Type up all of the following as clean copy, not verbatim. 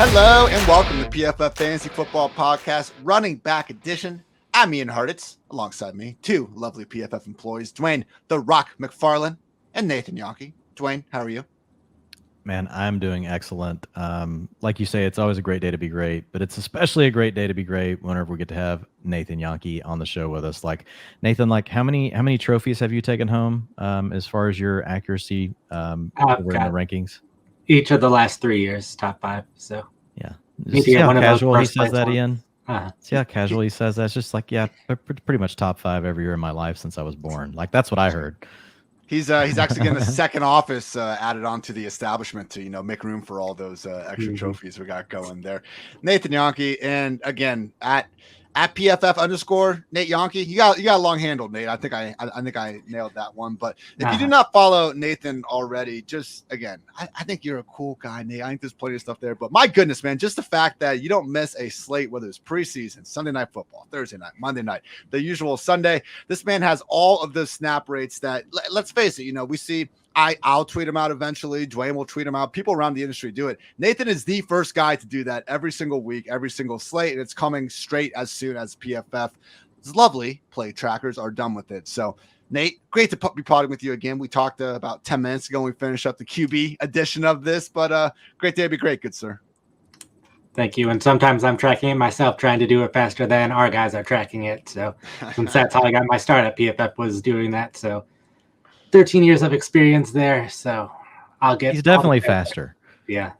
Hello and welcome to PFF Fantasy Football Podcast, running back edition. I'm Ian Hartitz. Alongside me, two lovely PFF employees, Dwain, the Rock McFarland, and Nathan Jahnke. Dwain, how are you? Man, I'm doing excellent. Like you say, it's always a great day to be great, but it's especially a great day to be great whenever we get to have Nathan Jahnke on the show with us. Like Nathan, like how many trophies have you taken home as far as your accuracy over in the rankings? Each of the last 3 years, top 5. So yeah, see how casual he says that, Ian. See how casual he says that. It's just like, yeah, pretty much top 5 every year in my life since I was born. Like that's what I heard. He's actually getting a second office added onto the establishment to make room for all those extra trophies we got going there. Nathan Jahnke, and again at PFF _ Nate Jahnke. You got a long handle, Nate. I think I nailed that one. But if you do not follow Nathan already, just again, I think you're a cool guy, Nate. I think there's plenty of stuff there. But my goodness, man, just the fact that you don't miss a slate, whether it's preseason, Sunday night football, Thursday night, Monday night, the usual Sunday. This man has all of those snap rates that, let's face it, we see. I'll tweet him out eventually. Dwain will tweet him out. People around the industry do it. Nathan is the first guy to do that every single week, every single slate, and it's coming straight as soon as PFF's lovely play trackers are done with it. So, Nate, great to be potting with you again. We talked about 10 minutes ago when we finished up the QB edition of this, but great day to be great, good sir. Thank you. And sometimes I'm tracking it myself, trying to do it faster than our guys are tracking it. So, since that's how I got my start at PFF was doing that. So, 13 years of experience there, so he's definitely faster. Yeah,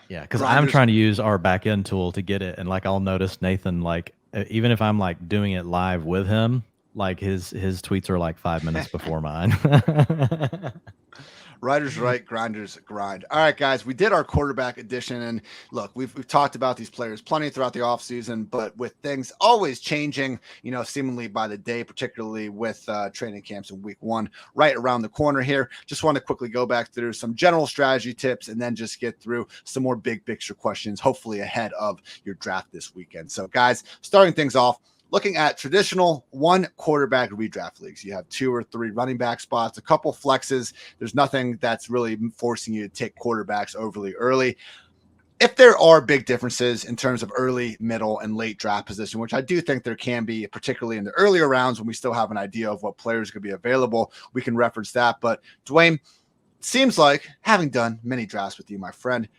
because I'm trying to use our back end tool to get it, and like I'll notice Nathan, like even if I'm like doing it live with him, like his tweets are like 5 minutes before mine. Writers write, grinders grind. All right, guys, we did our quarterback edition, and look, we've talked about these players plenty throughout the offseason, but with things always changing, seemingly by the day, particularly with training camps in week 1 right around the corner here. Just want to quickly go back through some general strategy tips and then just get through some more big picture questions, hopefully ahead of your draft this weekend. So, guys, starting things off, looking at traditional one quarterback redraft leagues, you have 2 or 3 running back spots, a couple flexes. There's nothing that's really forcing you to take quarterbacks overly early. If there are big differences in terms of early, middle, and late draft position, which I do think there can be, particularly in the earlier rounds when we still have an idea of what players could be available, we can reference that. But Dwain, seems like, having done many drafts with you, my friend,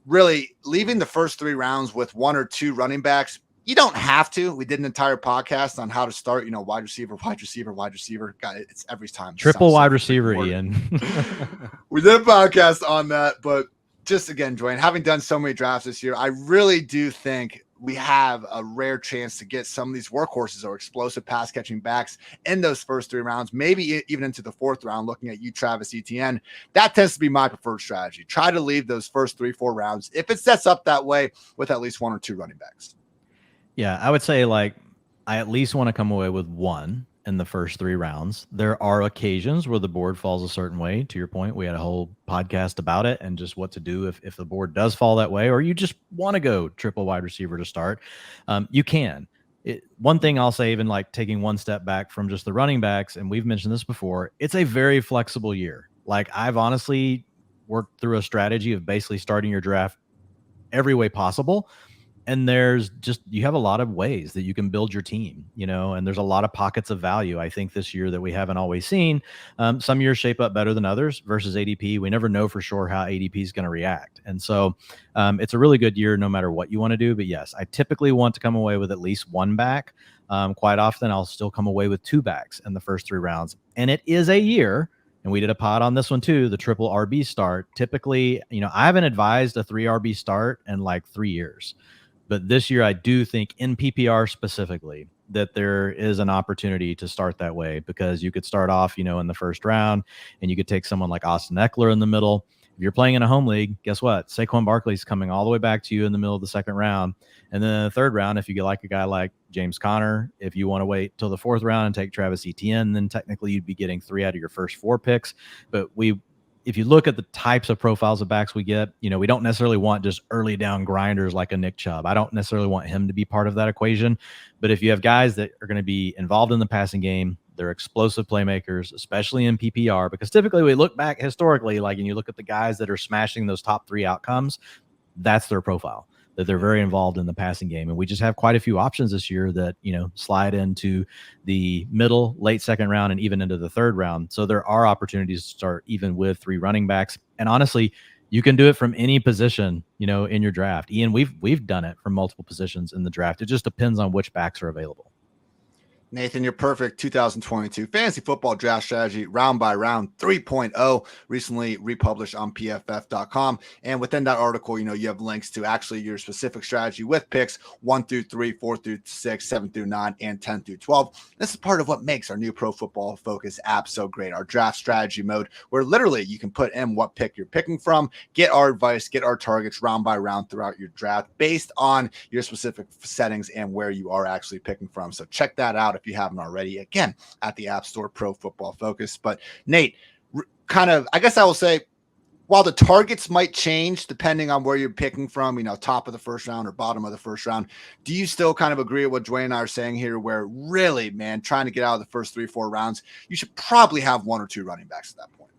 really leaving the first 3 rounds with 1 or 2 running backs, you don't have to. We did an entire podcast on how to start, wide receiver. God, it's every time. Triple wide receiver, Ian. We did a podcast on that, but just again, Dwain, having done so many drafts this year, I really do think we have a rare chance to get some of these workhorses or explosive pass catching backs in those first 3 rounds, maybe even into the 4th round, looking at you, Travis Etienne. That tends to be my preferred strategy. Try to leave those first 3-4 rounds, if it sets up that way, with at least 1 or 2 running backs. Yeah, I would say like I at least want to come away with 1 in the first 3 rounds. There are occasions where the board falls a certain way. To your point, we had a whole podcast about it and just what to do if the board does fall that way, or you just want to go triple wide receiver to start. You can. One thing I'll say, even like taking one step back from just the running backs, and we've mentioned this before, it's a very flexible year. Like I've honestly worked through a strategy of basically starting your draft every way possible. And you have a lot of ways that you can build your team, and there's a lot of pockets of value, I think, this year that we haven't always seen. Some years shape up better than others versus ADP. We never know for sure how ADP is going to react. And so it's a really good year no matter what you want to do. But yes, I typically want to come away with at least 1 back. Quite often, I'll still come away with 2 backs in the first 3 rounds. And it is a year. And we did a pod on this one too, the triple RB start. Typically, I haven't advised a 3 RB start in like 3 years. But this year, I do think in PPR specifically that there is an opportunity to start that way, because you could start off, in the first round, and you could take someone like Austin Eckler in the middle. If you're playing in a home league, guess what? Saquon Barkley is coming all the way back to you in the middle of the 2nd round. And then in the 3rd round, if you get like a guy like James Conner, if you want to wait till the 4th round and take Travis Etienne, then technically you'd be getting 3 out of your first 4 picks. But if you look at the types of profiles of backs we get, we don't necessarily want just early down grinders like a Nick Chubb. I don't necessarily want him to be part of that equation. But if you have guys that are going to be involved in the passing game, they're explosive playmakers, especially in PPR, because typically we look back historically, and you look at the guys that are smashing those top 3 outcomes, that's their profile. that they're very involved in the passing game. And we just have quite a few options this year that, slide into the middle, late second round, and even into the third round. So there are opportunities to start even with 3 running backs. And honestly, you can do it from any position, in your draft. Ian, we've done it from multiple positions in the draft. It just depends on which backs are available. Nathan, your perfect 2022 fantasy football draft strategy, round by round 3.0, recently republished on PFF.com. And within that article, you have links to actually your specific strategy with picks 1 through 3, 4 through 6, 7 through 9, and 10 through 12. This is part of what makes our new Pro Football Focus app so great, our draft strategy mode, where literally you can put in what pick you're picking from, get our advice, get our targets round by round throughout your draft based on your specific settings and where you are actually picking from. So check that out if you haven't already, again, at the App Store, Pro Football Focus. But Nate, I guess I will say, while the targets might change depending on where you're picking from, top of the first round or bottom of the first round, do you still kind of agree with what Dwain and I are saying here, where really, man, trying to get out of the first 3-4 rounds, you should probably have 1 or 2 running backs at that point?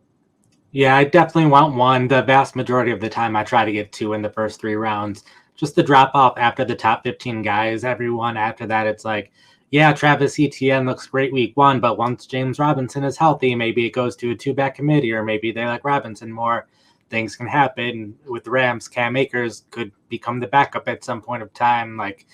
Yeah, I definitely want 1. The vast majority of the time, I try to get 2 in the first 3 rounds. Just the drop off after the top 15 guys, everyone after that, it's like, yeah, Travis Etienne looks great week 1, but once James Robinson is healthy, maybe it goes to a 2-back committee, or maybe they like Robinson more. Things can happen. With the Rams, Cam Akers could become the backup at some point of time. Like,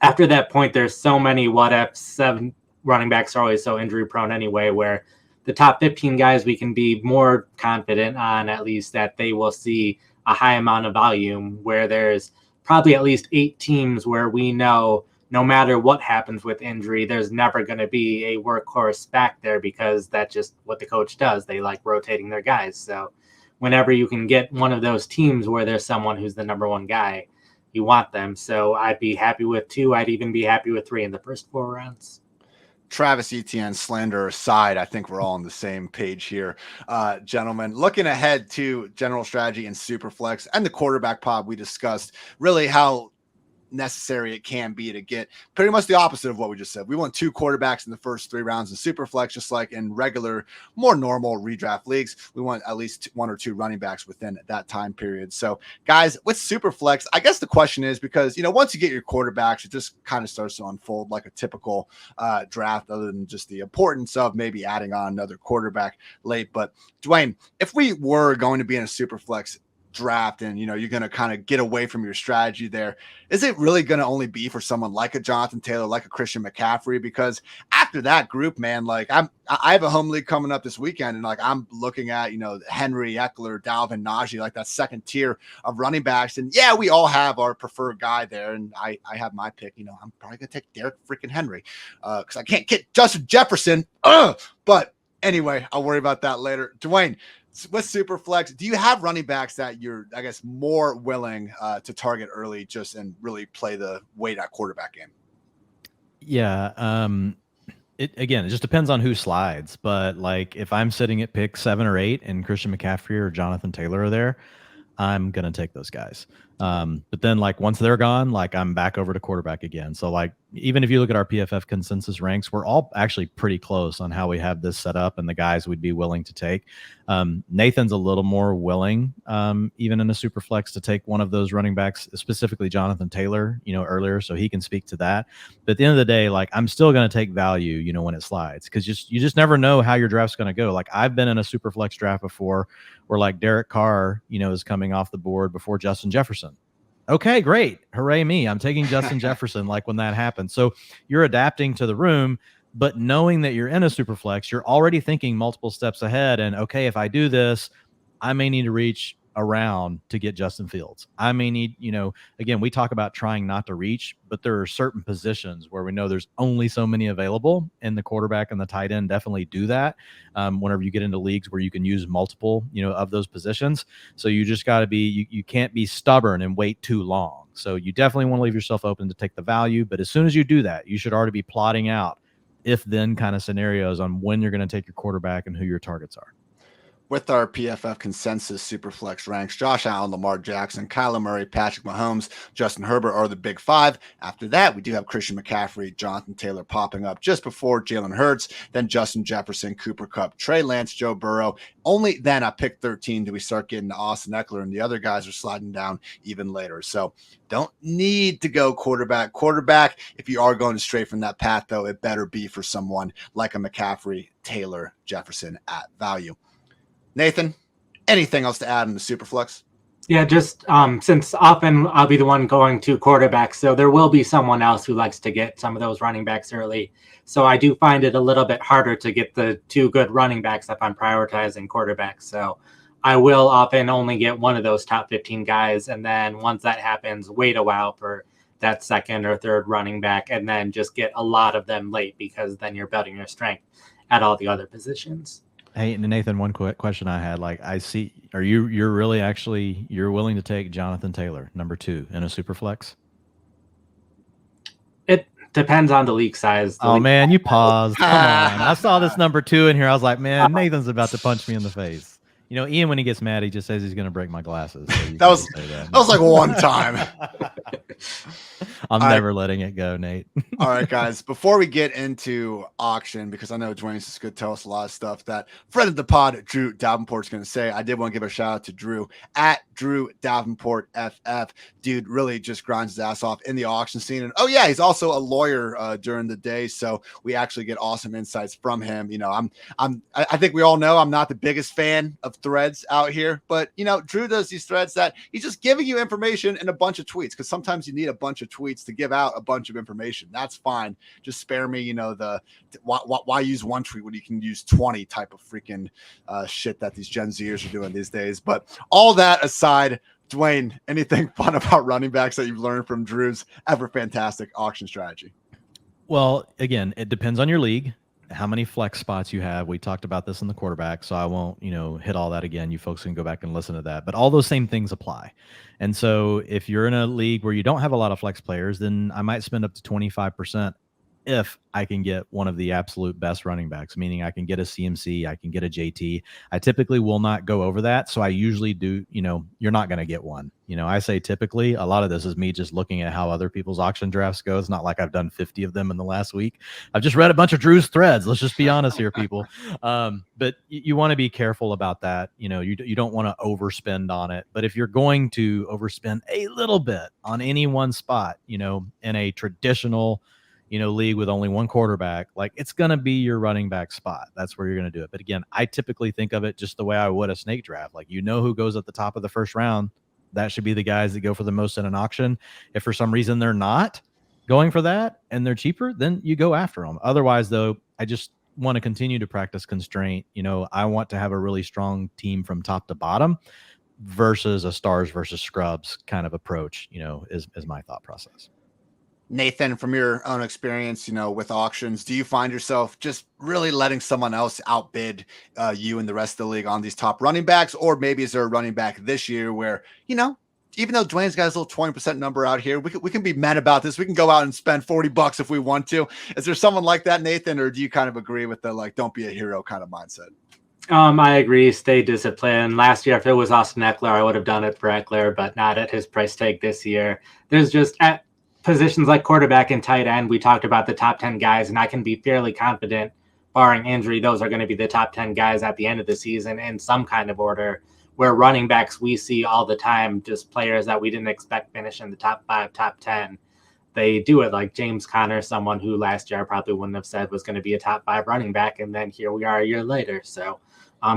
after that point, there's so many what-ifs. 7 running backs are always so injury-prone anyway, where the top 15 guys we can be more confident on, at least, that they will see a high amount of volume, where there's probably at least 8 teams where we know no matter what happens with injury, there's never going to be a workhorse back there, because that's just what the coach does. They like rotating their guys. So whenever you can get one of those teams where there's someone who's the number 1 guy, you want them. So I'd be happy with 2. I'd even be happy with 3 in the first 4 rounds. Travis Etienne slander aside, I think we're all on the same page here, gentlemen. Looking ahead to general strategy and Superflex and the quarterback pod, we discussed really how necessary it can be to get pretty much the opposite of what we just said. We want 2 quarterbacks in the first 3 rounds in Superflex, just like in regular, more normal redraft leagues. We want at least 1 or 2 running backs within that time period. So guys, with Superflex, I guess the question is, because, once you get your quarterbacks, it just kind of starts to unfold like a typical draft, other than just the importance of maybe adding on another quarterback late. But Dwain, if we were going to be in a Superflex draft and you're going to kind of get away from your strategy there, is it really going to only be for someone like a Jonathan Taylor, like a Christian McCaffrey? Because after that group, man, like I have a home league coming up this weekend, and like I'm looking at Henry, Eckler, Dalvin, Najee, like that second tier of running backs. And yeah, we all have our preferred guy there, and I have my pick. I'm probably gonna take Derek freaking Henry because I can't get Justin Jefferson. But anyway, I'll worry about that later. Dwain, with Superflex, do you have running backs that you're, I guess, more willing to target early just and really play the weight at quarterback game? Yeah. It just depends on who slides. But like if I'm sitting at pick 7 or 8 and Christian McCaffrey or Jonathan Taylor are there, I'm going to take those guys. But then like once they're gone, like I'm back over to quarterback again. So like, even if you look at our PFF consensus ranks, we're all actually pretty close on how we have this set up and the guys we'd be willing to take. Nathan's a little more willing, even in a super flex, to take one of those running backs, specifically Jonathan Taylor, earlier, so he can speak to that. But at the end of the day, like I'm still going to take value, when it slides, because you just never know how your draft's going to go. Like I've been in a super flex draft before where like Derek Carr, is coming off the board before Justin Jefferson. Okay, great. Hooray me. I'm taking Justin Jefferson like when that happens. So you're adapting to the room, but knowing that you're in a super flex, you're already thinking multiple steps ahead. And okay, if I do this, I may need to reach around to get Justin Fields. I may need, again, we talk about trying not to reach, but there are certain positions where we know there's only so many available, and the quarterback and the tight end definitely do that. Whenever you get into leagues where you can use multiple, of those positions. So you just got to be, you can't be stubborn and wait too long. So you definitely want to leave yourself open to take the value. But as soon as you do that, you should already be plotting out if then kind of scenarios on when you're going to take your quarterback and who your targets are. with our PFF consensus superflex ranks, Josh Allen, Lamar Jackson, Kyler Murray, Patrick Mahomes, Justin Herbert are the big five. After that, we do have Christian McCaffrey, Jonathan Taylor popping up just before Jalen Hurts, then Justin Jefferson, Cooper Kupp, Trey Lance, Joe Burrow. Only then at pick 13 do we start getting to Austin Eckler, and the other guys are sliding down even later. So don't need to go quarterback. If you are going straight from that path, though, it better be for someone like a McCaffrey, Taylor, Jefferson at value. Nathan, anything else to add in the Superflex? Yeah, just since often I'll be the one going to quarterbacks, so there will be someone else who likes to get some of those running backs early. So I do find it a little bit harder to get the two good running backs if I'm prioritizing quarterbacks. So I will often only get one of those top 15 guys, and then once that happens, wait a while for that second or third running back, and then just get a lot of them late, because then you're building your strength at all the other positions. Hey, Nathan, one quick question I had. Like, I see, you're willing to take Jonathan Taylor, number 2, in a super flex? It depends on the league size. Man, you paused. Come on. I saw this number 2 in here. I was like, man, Nathan's about to punch me in the face. You know, Ian, when he gets mad, he just says he's going to break my glasses. So that was like one time. I'm never letting it go, Nate. All right, guys, before we get into auction, because I know Dwayne's just going to tell us a lot of stuff that friend of the pod, Drew Davenport's going to say, I did want to give a shout out to Drew at Drew Davenport FF. Dude really just grinds his ass off in the auction scene. And he's also a lawyer during the day. So we actually get awesome insights from him. You know, I think we all know I'm not the biggest fan of threads out here, but you know, Drew does these threads that he's just giving you information in a bunch of tweets, because sometimes you need a bunch of tweets to give out a bunch of information. That's fine. Just spare me, you know, the why use one tweet when you can use 20 type of freaking shit that these Gen Zers are doing these days. But all that aside, Dwayne, anything fun about running backs that you've learned from Drew's ever fantastic auction strategy? Well, again, it depends on your league, how many flex spots you have. We talked about this in the quarterback, so I won't, hit all that again. You folks can go back and listen to that, but all those same things apply. And so if you're in a league where you don't have a lot of flex players, then I might spend up to 25% if I can get one of the absolute best running backs, meaning I can get a CMC, I can get a JT. I typically will not go over that. So I usually do, you're not going to get one. I say typically. A lot of this is me just looking at how other people's auction drafts go. It's not like I've done 50 of them in the last week. I've just read a bunch of Drew's threads. Let's just be honest here, people. But you want to be careful about that. You don't want to overspend on it. But if you're going to overspend a little bit on any one spot, in a traditional league with only one quarterback, like it's going to be your running back spot. That's where you're going to do it. But again, I typically think of it just the way I would a snake draft. Like, who goes at the top of the first round, that should be the guys that go for the most in an auction. If for some reason they're not going for that and they're cheaper, then you go after them. Otherwise, though, I just want to continue to practice constraint. I want to have a really strong team from top to bottom versus a stars versus scrubs kind of approach, is my thought process. Nathan, from your own experience, with auctions, do you find yourself just really letting someone else outbid you and the rest of the league on these top running backs? Or maybe is there a running back this year where, even though Dwayne's got his little 20% number out here, we can be men about this. We can go out and spend $40 if we want to. Is there someone like that, Nathan? Or do you kind of agree with the, don't be a hero kind of mindset? I agree. Stay disciplined. Last year, if it was Austin Eckler, I would have done it for Eckler, but not at his price tag this year. There's just at positions like quarterback and tight end, we talked about the top 10 guys, and I can be fairly confident, barring injury, those are going to be the top 10 guys at the end of the season in some kind of order. Where running backs, we see all the time, just players that we didn't expect finish in the top 5, top 10. They do it, like James Conner, someone who last year I probably wouldn't have said was going to be a top 5 running back, and then here we are a year later. So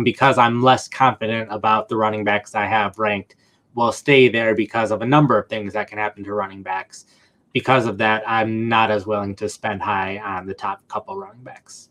because I'm less confident about the running backs I have ranked, will stay there because of a number of things that can happen to running backs. Because of that, I'm not as willing to spend high on the top couple running backs.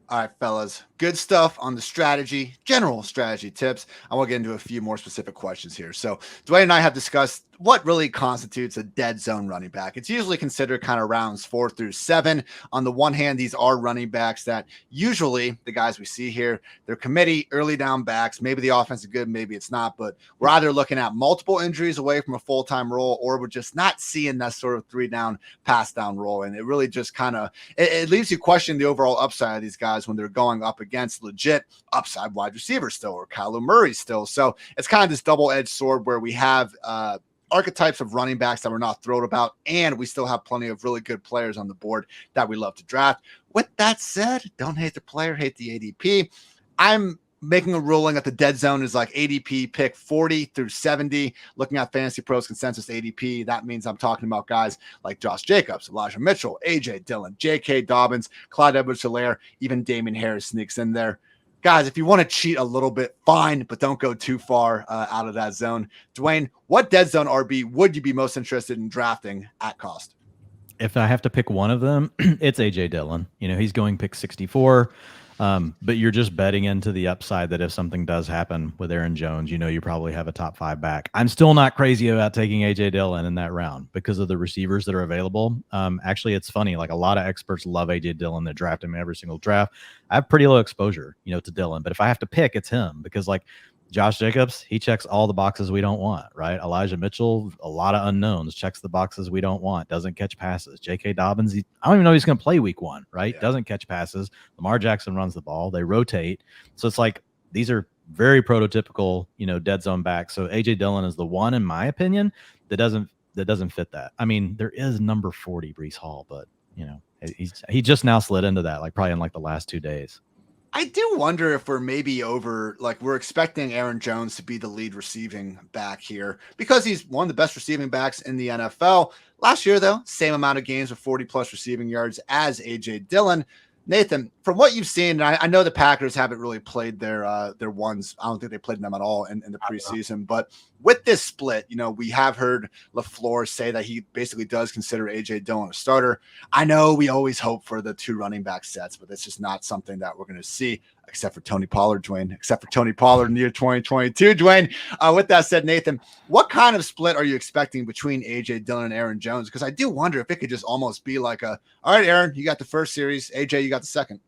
All right, fellas, good stuff on the strategy, general strategy tips. I want to get into a few more specific questions here. So Dwayne and I have discussed what really constitutes a dead zone running back. It's usually considered kind of rounds 4 through 7. On the one hand, these are running backs that usually the guys we see here, they're committee early down backs. Maybe the offense is good, maybe it's not, but we're either looking at multiple injuries away from a full-time role, or we're just not seeing that sort of 3-down, pass-down role. And it really just kind of, it leaves you questioning the overall upside of these guys when they're going up against against legit upside wide receivers still, or Kyler Murray still. So it's kind of this double-edged sword where we have archetypes of running backs that we're not thrilled about, and we still have plenty of really good players on the board that we love to draft. With that said, don't hate the player, hate the ADP. I'm making a ruling that the dead zone is like ADP pick 40 through 70. Looking at Fantasy Pros consensus ADP, that means I'm talking about guys like Josh Jacobs, Elijah Mitchell, AJ Dillon, J.K. Dobbins, Clyde Edwards-Helaire, even Damien Harris sneaks in there. Guys, if you want to cheat a little bit, fine, but don't go too far out of that zone. Dwain, what dead zone RB would you be most interested in drafting at cost? If I have to pick one of them, it's AJ Dillon. He's going pick 64. But you're just betting into the upside that if something does happen with Aaron Jones, you probably have a top 5 back. I'm still not crazy about taking AJ Dillon in that round because of the receivers that are available. Actually, it's funny. Like, a lot of experts love AJ Dillon. They draft him every single draft. I have pretty low exposure, to Dillon. But if I have to pick, it's him because, like, Josh Jacobs, he checks all the boxes we don't want, right? Elijah Mitchell, a lot of unknowns, checks the boxes we don't want, doesn't catch passes. J.K. Dobbins, I don't even know he's going to play week 1, right? Yeah. Doesn't catch passes. Lamar Jackson runs the ball. They rotate. So it's like these are very prototypical, dead zone backs. So A.J. Dillon is the one, in my opinion, that doesn't fit that. I mean, there is number 40, Breece Hall, but, he just now slid into that, like probably in like the last 2 days. I do wonder if we're maybe we're expecting Aaron Jones to be the lead receiving back here because he's one of the best receiving backs in the NFL. Last year, though, same amount of games with 40-plus receiving yards as A.J. Dillon. Nathan, from what you've seen, and I know the Packers haven't really played their ones. I don't think they played them at all in the preseason. But with this split, we have heard LaFleur say that he basically does consider A.J. Dillon a starter. I know we always hope for the 2 running back sets, but it's just not something that we're going to see, except for Tony Pollard, Dwain. Except for Tony Pollard in the year 2022, Dwain. With that said, Nathan, what kind of split are you expecting between A.J. Dillon and Aaron Jones? Because I do wonder if it could just almost be like all right, Aaron, you got the first series. A.J., you got the second.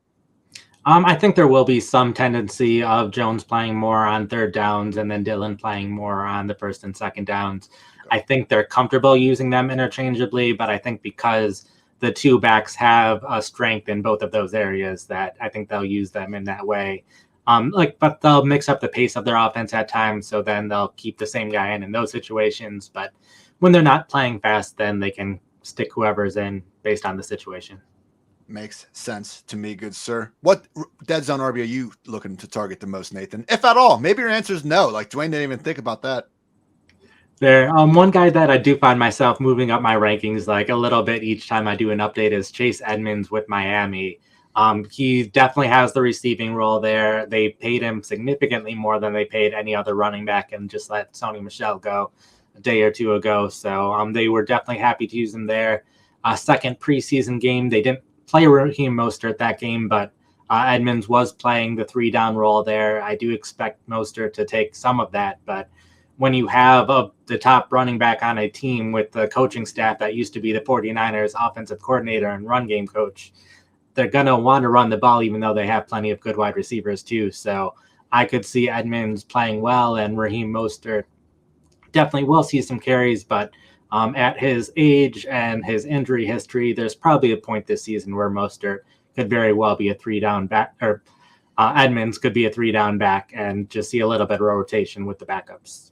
I think there will be some tendency of Jones playing more on third downs and then Dillon playing more on the first and second downs. Okay. I think they're comfortable using them interchangeably, but I think because the 2 backs have a strength in both of those areas, that I think they'll use them in that way. But they'll mix up the pace of their offense at times, so then they'll keep the same guy in those situations. But when they're not playing fast, then they can stick whoever's in based on the situation. Makes sense to me, good sir. What dead zone RB are you looking to target the most, Nathan? If at all, maybe your answer is no. Like Dwain didn't even think about that. There, one guy that I do find myself moving up my rankings like a little bit each time I do an update is Chase Edmonds with Miami. He definitely has the receiving role there. They paid him significantly more than they paid any other running back and just let Sony Michel go a day or 2 ago. So they were definitely happy to use him there. Second preseason game, they didn't play Raheem Mostert that game, but Edmonds was playing the 3-down role there. I do expect Mostert to take some of that, but when you have the top running back on a team with the coaching staff that used to be the 49ers offensive coordinator and run game coach, they're going to want to run the ball, even though they have plenty of good wide receivers too. So I could see Edmonds playing well, and Raheem Mostert definitely will see some carries, but at his age and his injury history, there's probably a point this season where Mostert could very well be a 3-down back, or Edmonds could be a 3-down back and just see a little bit of rotation with the backups.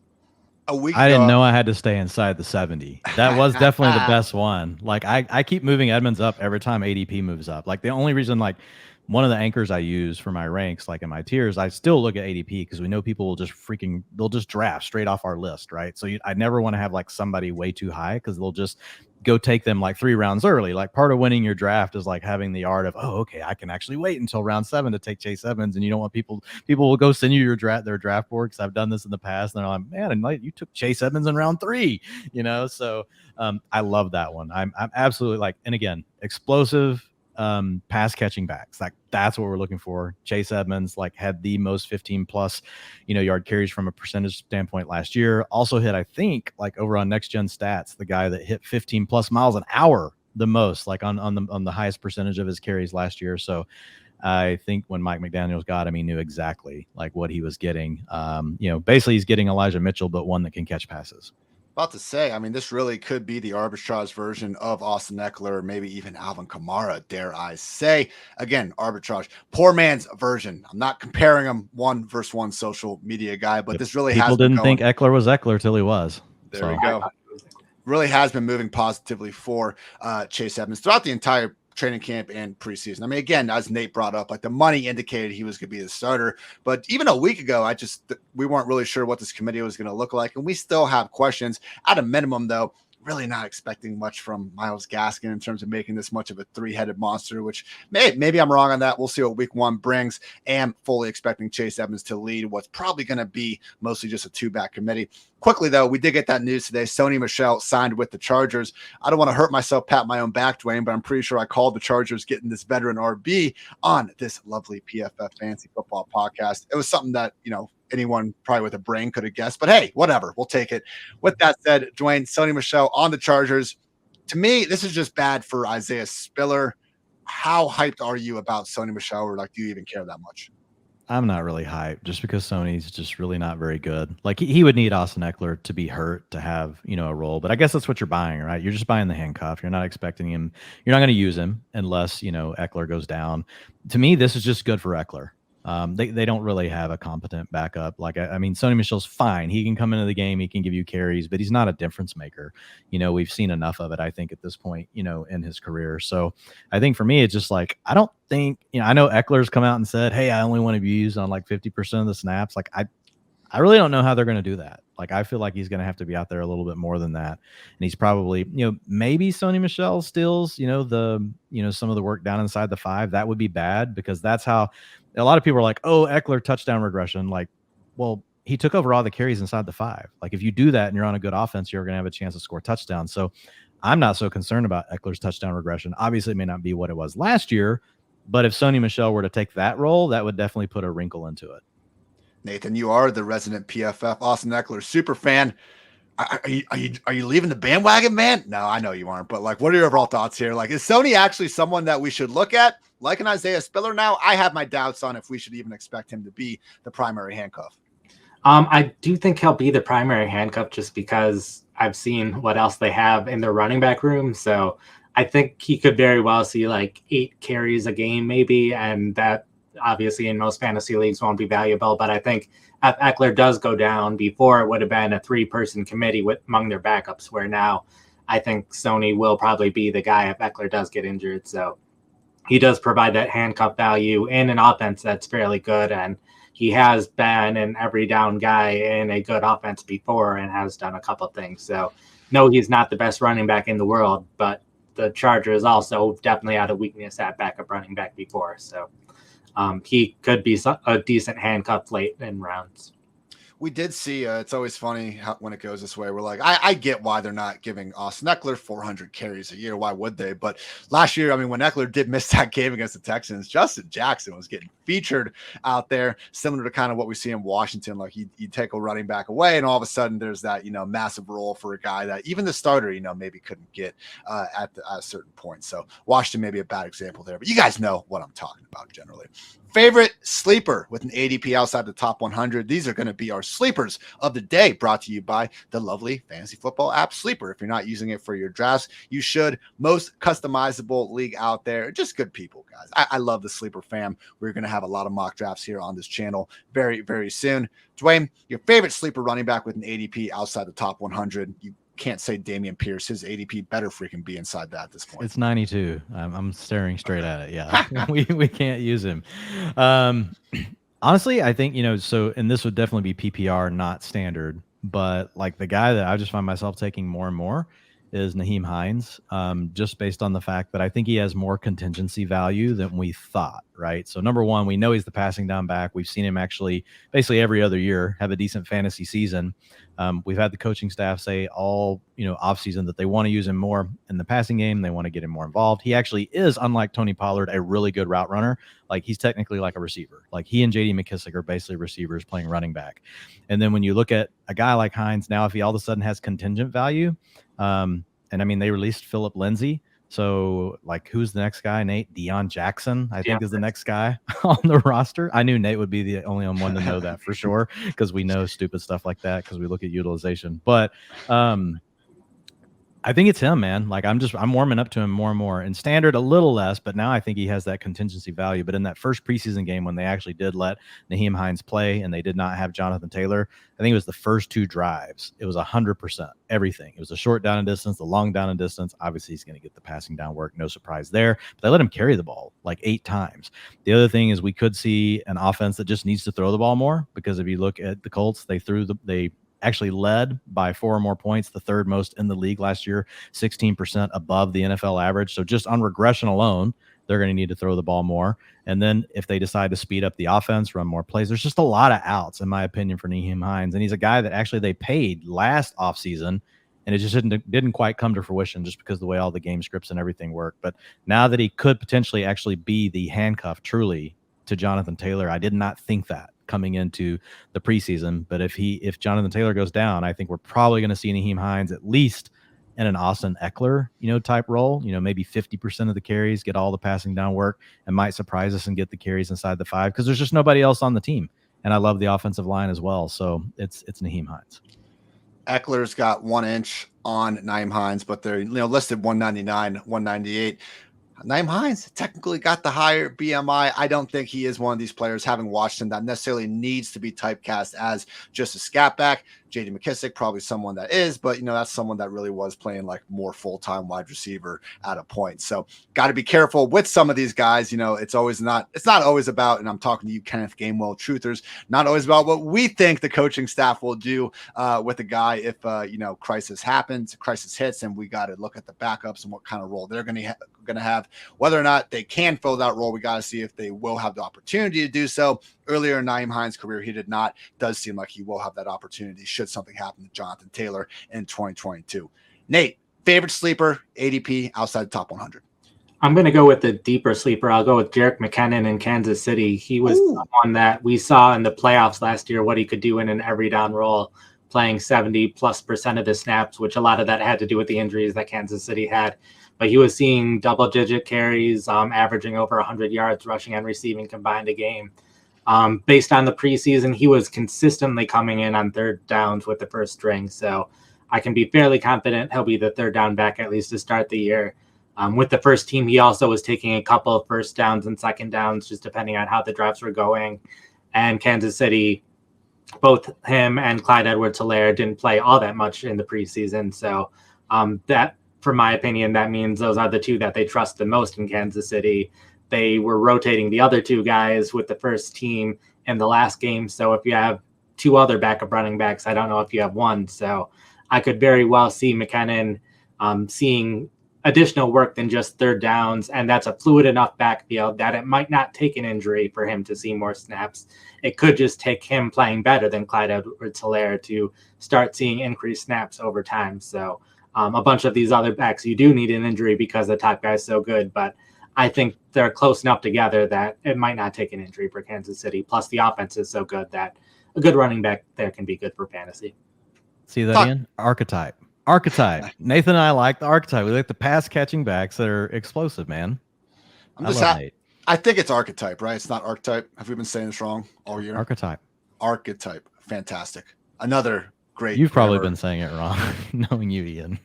I didn't know I had to stay inside the 70. That was definitely the best one. Like I keep moving Edmonds up every time ADP moves up. Like the only reason, like one of the anchors I use for my ranks, like in my tiers, I still look at ADP because we know people will just they'll just draft straight off our list, right? So I never want to have like somebody way too high because they'll just go take them like 3 rounds early. Like part of winning your draft is like having the art of, okay, I can actually wait until round 7 to take Chase Edmonds, and you don't want people will go send you their draft board because I've done this in the past, and they're like, man, and you took Chase Edmonds in round 3, So I love that one. I'm absolutely like, and again, explosive pass catching backs. Like that's what we're looking for. Chase Edmonds had the most 15 plus, yard carries from a percentage standpoint last year. Also hit, I think, over on Next Gen Stats, the guy that hit 15 plus miles an hour the most, on the highest percentage of his carries last year. So I think when Mike McDaniels got him, he knew exactly what he was getting. Basically he's getting Elijah Mitchell, but one that can catch passes. About to say, I mean, this really could be the arbitrage version of Austin Eckler, maybe even Alvin Kamara, dare I say. Again, arbitrage, poor man's version. I'm not comparing them one versus one social media guy, but this really people has didn't think Eckler was Eckler till he was. There we go. Really has been moving positively for Chase Edmonds throughout the entire training camp and preseason. I mean, again, as Nate brought up, like the money indicated he was going to be the starter, but even a week ago, we weren't really sure what this committee was going to look like, and we still have questions. At a minimum, though, really not expecting much from Myles Gaskin in terms of making this much of a three-headed monster, which maybe I'm wrong on that. We'll see what week one brings. Am fully expecting Chase Edmonds to lead what's probably going to be mostly just a two-back committee. Quickly, though, we did get that news today. Sony Michel signed with the Chargers. I don't want to hurt myself, pat my own back, Dwayne, but I'm pretty sure I called the Chargers getting this veteran RB on this lovely PFF Fantasy Football Podcast. It was something that, anyone probably with a brain could have guessed, but hey, whatever, we'll take it. With that said, Dwayne, Sony Michel on the Chargers. To me, this is just bad for Isaiah Spiller. How hyped are you about Sony Michel, or do you even care that much? I'm not really hyped just because Sony's just really not very good. He would need Austin Eckler to be hurt to have, a role, but I guess that's what you're buying, right? You're just buying the handcuff. You're not expecting him. You're not going to use him unless, Eckler goes down. To me, this is just good for Eckler. They don't really have a competent backup. Sony Michel's fine. He can come into the game. He can give you carries, but he's not a difference maker. We've seen enough of it, I think, at this point, in his career. So I think for me, it's just I don't think, I know Eckler's come out and said, hey, I only want to be used on 50% of the snaps. I really don't know how they're going to do that. I feel like he's going to have to be out there a little bit more than that. And he's probably, maybe Sony Michel steals, some of the work down inside the 5. That would be bad because that's how a lot of people are like, oh, Eckler touchdown regression. Well, he took over all the carries inside the 5. If you do that and you're on a good offense, you're going to have a chance to score touchdowns. So I'm not so concerned about Eckler's touchdown regression. Obviously, it may not be what it was last year, but if Sony Michel were to take that role, that would definitely put a wrinkle into it. Nathan, you are the resident PFF Austin Eckler super fan. Are you leaving the bandwagon, man? No, I know you aren't. But what are your overall thoughts here? Is Sony actually someone that we should look at, like an Isaiah Spiller? Now, I have my doubts on if we should even expect him to be the primary handcuff. I do think he'll be the primary handcuff just because I've seen what else they have in their running back room. So I think he could very well see 8 carries a game, maybe, and that obviously in most fantasy leagues won't be valuable, but I think if Eckler does go down, before it would have been a 3-person committee among their backups, where now I think Sony will probably be the guy if Eckler does get injured. So he does provide that handcuff value in an offense that's fairly good, and he has been an every down guy in a good offense before and has done a couple of things. So no, he's not the best running back in the world, but the Chargers also definitely had a weakness at backup running back before. So he could be a decent handcuff late in rounds. We did see, it's always funny when it goes this way. We're I get why they're not giving Austin Eckler 400 carries a year. Why would they? But last year, when Eckler did miss that game against the Texans, Justin Jackson was getting featured out there, similar to kind of what we see in Washington. You take a running back away, and all of a sudden there's that, massive role for a guy that even the starter, maybe couldn't get at a certain point. So Washington may be a bad example there, but you guys know what I'm talking about generally. Favorite sleeper with an ADP outside the top 100. These are going to be our sleepers of the day, brought to you by the lovely fantasy football app Sleeper. If you're not using it for your drafts, you should. Most customizable league out there. Just good people, guys. I love the Sleeper fam. We're going to have a lot of mock drafts here on this channel very, very soon. Dwayne, your favorite sleeper running back with an ADP outside the top 100. You can't say Damian Pierce. His ADP better freaking be inside that at this point. It's 92. I'm staring straight at it. Yeah, we can't use him. Honestly, I think, and this would definitely be PPR, not standard, but the guy that I just find myself taking more and more is Nahim Heinz, just based on the fact that I think he has more contingency value than we thought, right? So number one, we know he's the passing down back. We've seen him actually basically every other year have a decent fantasy season. We've had the coaching staff say all, offseason that they want to use him more in the passing game. They want to get him more involved. He actually is, unlike Tony Pollard, a really good route runner. He's technically like a receiver. He and J.D. McKissick are basically receivers playing running back. And then when you look at a guy like Heinz, now if he all of a sudden has contingent value, and they released Phillip Lindsay, So, like, who's the next guy? Nate? Deion Jackson, I think, is the next guy on the roster. I knew Nate would be the only one to know that for sure, because we know stupid stuff like that because we look at utilization. But I think it's him, man. Like, I'm warming up to him more and more. In standard, a little less, but now I think he has that contingency value. But in that first preseason game, when they actually did let Nahim Heinz play and they did not have Jonathan Taylor, I think it was the first 2 drives. It was 100%, everything. It was a short down and distance, the long down and distance. Obviously, he's going to get the passing down work. No surprise there. But they let him carry the ball like 8 times. The other thing is we could see an offense that just needs to throw the ball more, because if you look at the Colts, they actually led by 4 or more points, the 3rd most in the league last year, 16% above the NFL average. So just on regression alone, they're going to need to throw the ball more. And then if they decide to speed up the offense, run more plays, there's just a lot of outs, in my opinion, for Nahim Heinz. And he's a guy that actually they paid last offseason, and it just didn't quite come to fruition just because of the way all the game scripts and everything work. But now that he could potentially actually be the handcuff truly to Jonathan Taylor, I did not think that coming into the preseason. But if Jonathan Taylor goes down, I think we're probably going to see Nahim Heinz at least in an Austin Eckler, type role, maybe 50% of the carries, get all the passing down work, and might surprise us and get the carries inside the 5, because there's just nobody else on the team. And I love the offensive line as well. So it's Nahim Heinz. Eckler's got 1 inch on Nahim Heinz, but they're listed 199, 198. Nahim Heinz technically got the higher BMI. I don't think he is one of these players, having watched him, that necessarily needs to be typecast as just a scat back. J.D. McKissic, probably someone that is, but that's someone that really was playing like more full-time wide receiver at a point. So got to be careful with some of these guys. It's not always about, and I'm talking to you, Kenneth Gainwell truthers, not always about what we think the coaching staff will do with a guy if crisis happens, crisis hits, and we got to look at the backups and what kind of role they're going to have. Whether or not they can fill that role, we got to see if they will have the opportunity to do so. Earlier in Nahim Heinz' career, he did not. Does seem like he will have that opportunity should something happen to Jonathan Taylor in 2022. Nate, favorite sleeper, ADP outside the top 100? I'm going to go with the deeper sleeper. I'll go with Jerick McKinnon in Kansas City. He was the one that we saw in the playoffs last year, what he could do in an every down role, playing 70+% of the snaps, which a lot of that had to do with the injuries that Kansas City had. But he was seeing double-digit carries, averaging over 100 yards rushing and receiving combined a game. Based on the preseason, he was consistently coming in on 3rd downs with the first string. So I can be fairly confident he'll be the 3rd down back at least to start the year. With the first team, he also was taking a couple of 1st downs and 2nd downs, just depending on how the drives were going. And Kansas City, both him and Clyde Edwards-Helaire didn't play all that much in the preseason. So that, for my opinion, that means those are the 2 that they trust the most in Kansas City. They were rotating the other 2 guys with the first team in the last game. So if you have 2 other backup running backs, I don't know if you have 1. So I could very well see McKinnon seeing additional work than just 3rd downs. And that's a fluid enough backfield that it might not take an injury for him to see more snaps. It could just take him playing better than Clyde Edwards-Helaire to start seeing increased snaps over time. So a bunch of these other backs, you do need an injury because the top guy is so good. But I think they're close enough together that it might not take an injury for Kansas City. Plus, the offense is so good that a good running back there can be good for fantasy. See that, Ian? Archetype. Nathan and I like the archetype. We like the pass-catching backs that are explosive, man. I think it's archetype, right? It's not archetype. Have we been saying this wrong all year? Archetype. Fantastic. Another great. You've probably been saying it wrong, knowing you, Ian.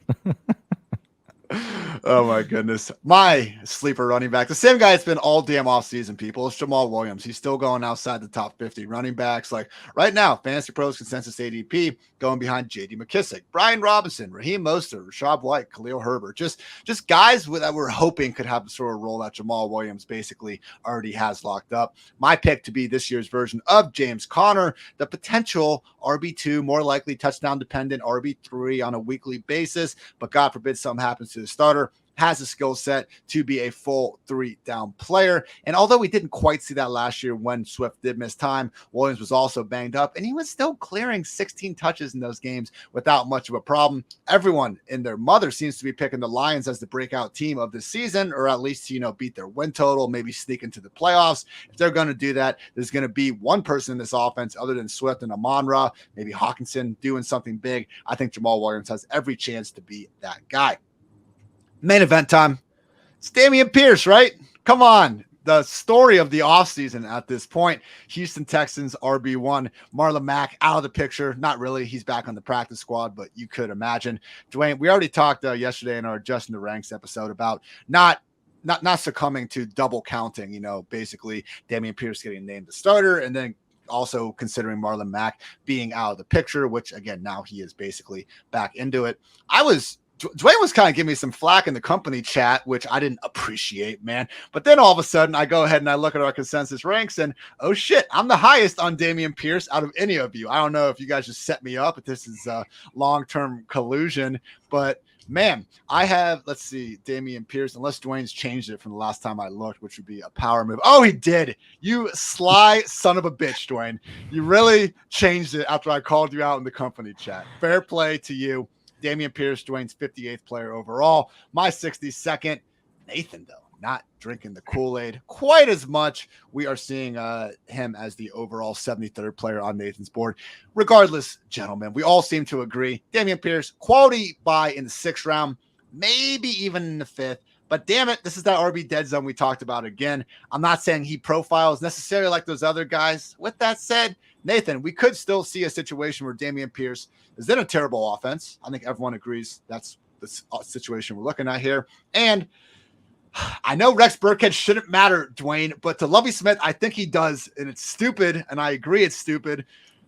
Oh my goodness. My sleeper running back, the same guy it's been all damn off season, people. It's Jamal Williams. He's still going outside the top 50 running backs. Like right now, Fantasy Pros consensus ADP going behind J.D. McKissic, Brian Robinson, Raheem Mostert, Rashad White, Khalil Herbert. Just guys that we're hoping could have the sort of role that Jamal Williams basically already has locked up. My pick to be this year's version of James Conner, the potential RB2, more likely touchdown dependent RB3 on a weekly basis, but God forbid something happens to the starter, has a skill set to be a full 3-down player. And although we didn't quite see that last year when Swift did miss time, Williams was also banged up, and he was still clearing 16 touches in those games without much of a problem. Everyone and their mother seems to be picking the Lions as the breakout team of the season, or at least, beat their win total, maybe sneak into the playoffs. If they're going to do that, there's going to be one person in this offense other than Swift and Amon-Ra, maybe Hawkinson doing something big. I think Jamal Williams has every chance to be that guy. Main event time. It's Damien Pierce, right? Come on. The story of the offseason at this point. Houston Texans RB1. Marlon Mack out of the picture. Not really. He's back on the practice squad, but you could imagine. Dwain, we already talked yesterday in our Adjusting the Ranks episode about not succumbing to double counting, basically Damien Pierce getting named the starter and then also considering Marlon Mack being out of the picture, which again, now he is basically back into it. Dwain was kind of giving me some flack in the company chat, which I didn't appreciate, man. But then all of a sudden I go ahead and I look at our consensus ranks and, oh shit, I'm the highest on Damien Pierce out of any of you. I don't know if you guys just set me up, if this is a long-term collusion, but man, I have, let's see, Damien Pierce, unless Dwayne's changed it from the last time I looked, which would be a power move. Oh, he did. You sly son of a bitch, Dwayne. You really changed it after I called you out in the company chat. Fair play to you. Damien Pierce, Dwayne's 58th player overall. My 62nd. Nathan, though, not drinking the Kool-Aid quite as much. We are seeing him as the overall 73rd player on Nathan's board. Regardless, gentlemen, we all seem to agree. Damien Pierce, quality buy in the 6th round, maybe even in the 5th. But damn it, this is that RB dead zone we talked about again. I'm not saying he profiles necessarily like those other guys. With that said, Nathan, we could still see a situation where Damien Pierce is in a terrible offense. I think everyone agrees that's the situation we're looking at here. And I know Rex Burkhead shouldn't matter, Dwayne, but to Lovie Smith, I think he does, and it's stupid, and I agree it's stupid.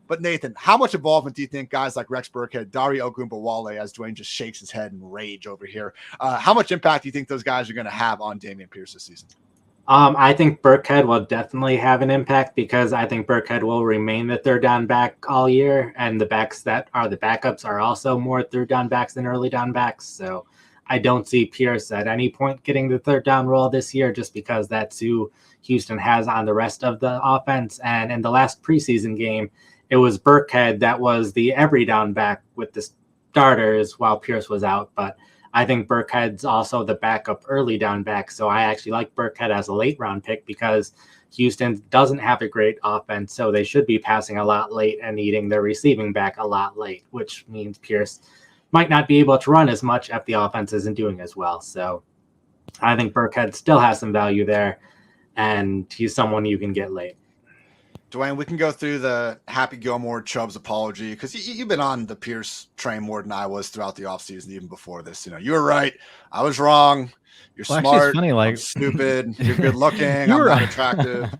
But Nathan, how much involvement do you think guys like Rex Burkhead, Dario Ogunbowale, as Dwayne just shakes his head in rage over here, how much impact do you think those guys are going to have on Damien Pierce this season? I think Burkhead will definitely have an impact because I think Burkhead will remain the third down back all year, and the backs that are the backups are also more third down backs than early down backs. So I don't see Pierce at any point getting the third down role this year just because that's who Houston has on the rest of the offense. And in the last preseason game, it was Burkhead that was the every down back with the starters while Pierce was out. But I think Burkhead's also the backup early down back. So I actually like Burkhead as a late round pick because Houston doesn't have a great offense. So they should be passing a lot late and needing their receiving back a lot late, which means Pierce might not be able to run as much if the offense isn't doing as well. So I think Burkhead still has some value there, and he's someone you can get late. Dwayne, we can go through the Happy Gilmore Chubb's apology because you've been on the Pierce train more than I was throughout the offseason, even before this. You were right. I was wrong. You're smart. Actually, it's funny, I'm stupid. You're good looking. I'm not attractive.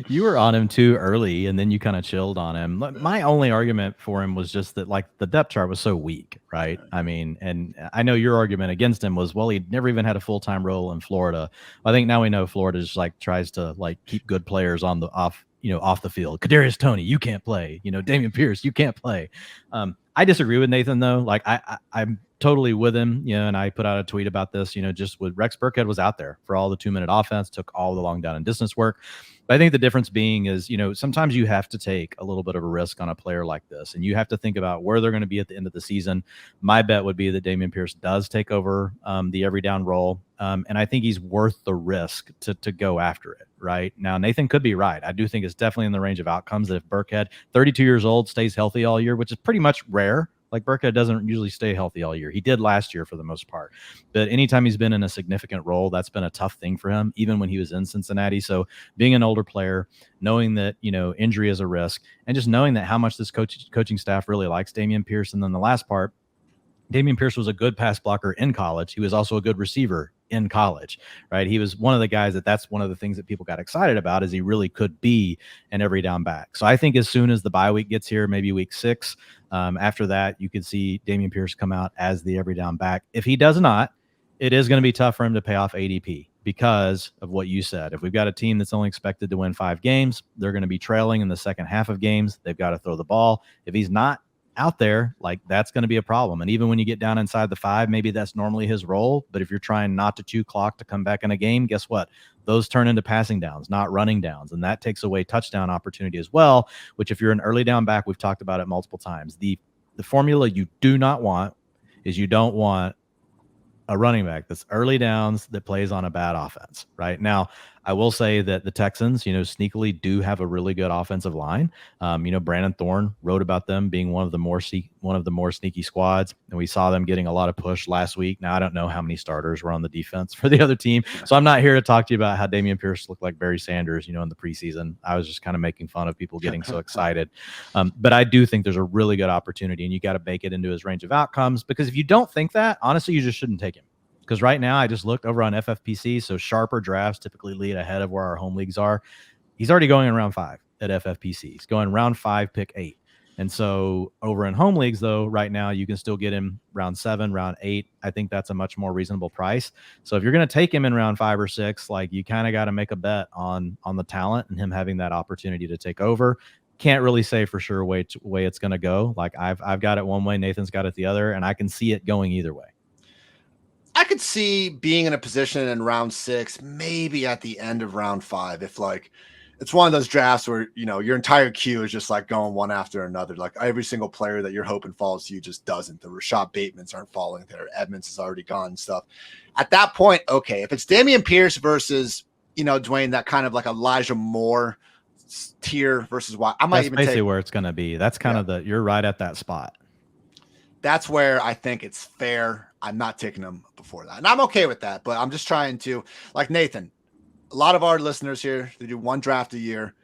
You were on him too early, and then you kind of chilled on him. My only argument for him was just that, the depth chart was so weak, right? I mean, and I know your argument against him was, well, he never even had a full-time role in Florida. I think now we know Florida just tries to keep good players on the off the field. Kadarius Toney, you can't play. Damien Pierce, you can't play. I disagree with Nathan though. I'm totally with him, and I put out a tweet about this, just with Rex Burkhead was out there for all the 2-minute offense, took all the long down and distance work. But I think the difference being is, sometimes you have to take a little bit of a risk on a player like this, and you have to think about where they're going to be at the end of the season. My bet would be that Damien Pierce does take over the every down role. And I think he's worth the risk to go after it right now. Nathan could be right. I do think it's definitely in the range of outcomes that if Burkhead, 32 years old, stays healthy all year, which is pretty much rare. Burkhead doesn't usually stay healthy all year. He did last year for the most part. But anytime he's been in a significant role, that's been a tough thing for him, even when he was in Cincinnati. So being an older player, knowing that, injury is a risk, and just knowing that how much this coaching staff really likes Damien Pierce. And then the last part, Damien Pierce was a good pass blocker in college. He was also a good receiver in college, right? He was one of the guys that's one of the things that people got excited about is he really could be an every down back. So I think as soon as the bye week gets here, maybe week 6, after that, you could see Damien Pierce come out as the every down back. If he does not, it is going to be tough for him to pay off ADP because of what you said. If we've got a team that's only expected to win 5 games, they're going to be trailing in the second half of games. They've got to throw the ball. If he's not out there, that's going to be a problem. And even when you get down inside the 5, maybe that's normally his role. But if you're trying not to chew clock to come back in a game, guess what? Those turn into passing downs, not running downs. And that takes away touchdown opportunity as well, which if you're an early down back, we've talked about it multiple times. The formula you do not want is you don't want a running back that's early downs that plays on a bad offense right now. I will say that the Texans, sneakily do have a really good offensive line. Brandon Thorne wrote about them being one of the more sneaky squads, and we saw them getting a lot of push last week. Now, I don't know how many starters were on the defense for the other team, so I'm not here to talk to you about how Damien Pierce looked like Barry Sanders, in the preseason. I was just kind of making fun of people getting so excited. But I do think there's a really good opportunity, and you got to bake it into his range of outcomes, because if you don't think that, honestly, you just shouldn't take him. Because right now, I just looked over on FFPC, so sharper drafts typically lead ahead of where our home leagues are. He's already going in round 5 at FFPC. He's going round 5, pick 8. And so over in home leagues, though, right now, you can still get him round 7, round 8. I think that's a much more reasonable price. So if you're going to take him in round 5 or 6, you kind of got to make a bet on the talent and him having that opportunity to take over. Can't really say for sure way it's going to go. I've got it one way, Nathan's got it the other, and I can see it going either way. I could see being in a position in round 6, maybe at the end of round 5, if it's one of those drafts where, your entire queue is just going one after another. Every single player that you're hoping falls to you just doesn't. The Rashad Batemans aren't falling there. Edmonds is already gone and stuff. At that point, okay, if it's Damien Pierce versus, Dwain, that kind of Elijah Moore tier versus what I might That's even basically take where it's going to be. That's kind of you're right at that spot. That's where I think it's fair. I'm not taking them before that. And I'm okay with that, but I'm just trying to, Nathan, a lot of our listeners here, they do one draft a year.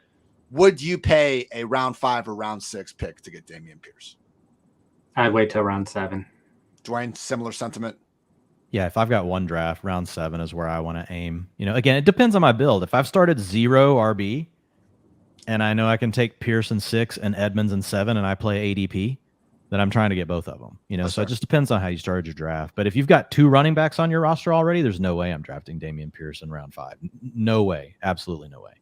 Would you pay a round 5 or round 6 pick to get Damien Pierce? I'd wait till round 7. Dwain, similar sentiment? Yeah, if I've got one draft, round 7 is where I want to aim. Again, it depends on my build. If I've started 0 RB and I know I can take Pierce in 6 and Edmonds in 7 and I play ADP, then I'm trying to get both of them, so it just depends on how you started your draft. But if you've got 2 running backs on your roster already, there's no way I'm drafting Damien Pierce in round 5. No way. Absolutely no way.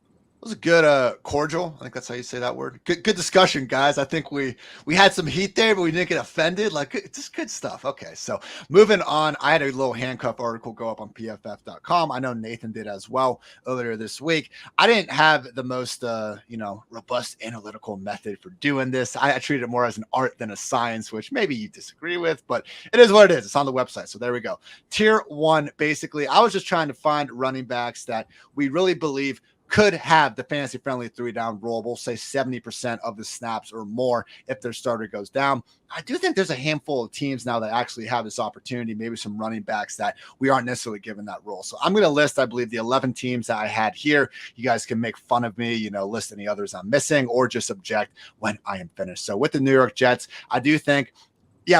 It was a good cordial. I think that's how you say that word. Good discussion, guys. I think we had some heat there, but we didn't get offended. It's just good stuff. Okay, so moving on. I had a little handcuff article go up on PFF.com. I know Nathan did as well earlier this week. I didn't have the most robust analytical method for doing this. I treated it more as an art than a science, which maybe you disagree with, but it is what it is. It's on the website. So there we go. Tier 1, basically, I was just trying to find running backs that we really believe could have the fantasy-friendly 3-down role. We'll say 70% of the snaps or more if their starter goes down. I do think there's a handful of teams now that actually have this opportunity, maybe some running backs that we aren't necessarily given that role. So I'm going to list, I believe, the 11 teams that I had here. You guys can make fun of me, list any others I'm missing, or just object when I am finished. So with the New York Jets, I do think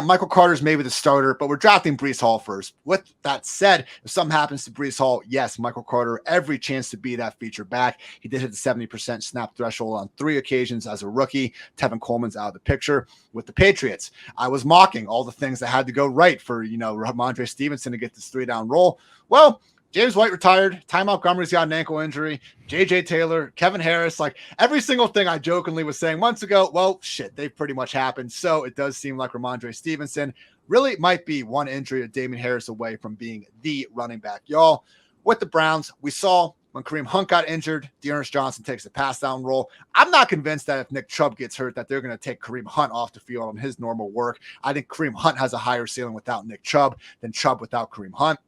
Michael Carter's maybe the starter, but we're drafting Breece Hall first. With that said, if something happens to Breece Hall, yes, Michael Carter, every chance to be that feature back. He did hit the 70% snap threshold on 3 occasions as a rookie. Tevin Coleman's out of the picture. With the Patriots, I was mocking all the things that had to go right for, Ramondre Stevenson to get this 3-down role. Well, James White retired. Ty Montgomery's got an ankle injury. JJ Taylor, Kevin Harris, every single thing I jokingly was saying months ago, well, shit, they've pretty much happened. So it does seem like Ramondre Stevenson really might be one injury of Damien Harris away from being the running back. Y'all, with the Browns, we saw when Kareem Hunt got injured, Dearness Johnson takes the pass down role. I'm not convinced that if Nick Chubb gets hurt that they're going to take Kareem Hunt off the field on his normal work. I think Kareem Hunt has a higher ceiling without Nick Chubb than Chubb without Kareem Hunt.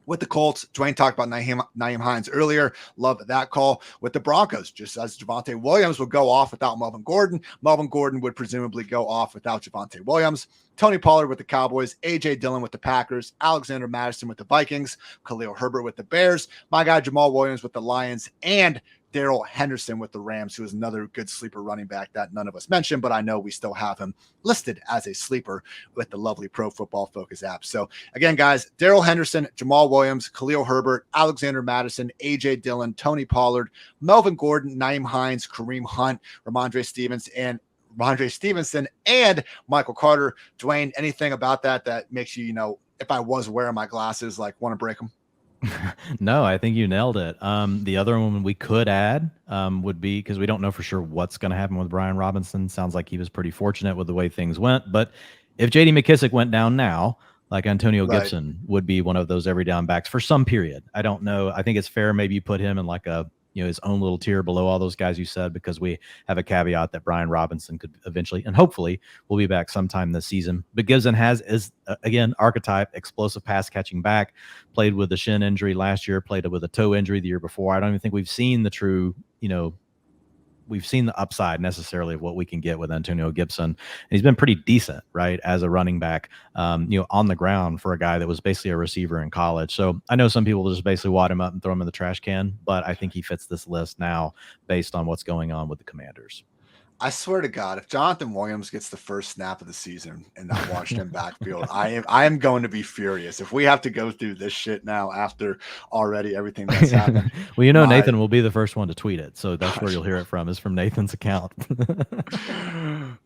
With the Colts, Dwain talked about Nahim Heinz earlier. Love that call. With the Broncos, just as Avante Williams would go off without Melvin Gordon would presumably go off without Avante Williams. Tony Pollard with the Cowboys, A.J. Dillon with the Packers, Alexander Mattison with the Vikings, Khalil Herbert with the Bears, my guy Jamal Williams with the Lions, and Darrell Henderson with the Rams, who is another good sleeper running back that none of us mentioned, but I know we still have him listed as a sleeper with the lovely Pro Football Focus app. So again, guys, Darrell Henderson, Jamal Williams, Khalil Herbert, Alexander Mattison, A.J. Dillon, Tony Pollard, Melvin Gordon, Nahim Heinz, Kareem Hunt, Ramondre Stevenson, and Michael Carter. Dwain, anything about that makes you, if I was wearing my glasses, want to break them? No, I think you nailed it. The other one we could add would be, because we don't know for sure what's going to happen with Brian Robinson. Sounds like he was pretty fortunate with the way things went. But if J.D. McKissic went down now, Antonio Gibson would be one of those every down backs for some period. I don't know. I think it's fair maybe you put him in a his own little tier below all those guys you said, because we have a caveat that Brian Robinson could eventually, and hopefully will be back sometime this season. But Gibson is again, archetype, explosive pass catching back, played with a shin injury last year, played with a toe injury the year before. I don't even think we've seen the true, we've seen the upside necessarily of what we can get with Antonio Gibson. And he's been pretty decent, right, as a running back, on the ground for a guy that was basically a receiver in college. So I know some people just basically wad him up and throw him in the trash can, but I think he fits this list now based on what's going on with the Commanders. I swear to God, if Jonathan Williams gets the first snap of the season in that Washington backfield, I am going to be furious. If we have to go through this shit now after already everything that's happened. Well, Nathan will be the first one to tweet it, so that's where you'll hear it from, is from Nathan's account.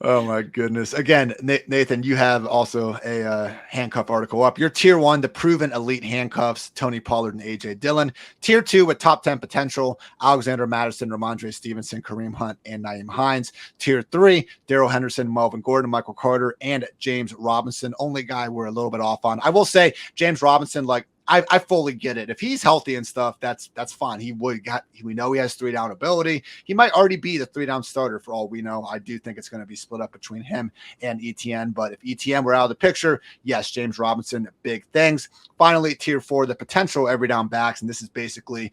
Oh my goodness! Again, Nathan, you have also a handcuff article up. Your tier 1, the proven elite handcuffs: Tony Pollard and AJ Dillon. Tier 2 with top 10 potential: Alexander Madison, Ramondre Stevenson, Kareem Hunt, and Nahim Heinz. Tier 3, Darrell Henderson, Melvin Gordon, Michael Carter, and James Robinson. Only guy we're a little bit off on. I will say James Robinson, I fully get it. If he's healthy and stuff, that's fine. We know he has 3-down ability. He might already be the 3-down starter for all we know. I do think it's going to be split up between him and ETN. But if ETN were out of the picture, yes, James Robinson, big things. Finally, tier 4, the potential every down backs. And this is basically,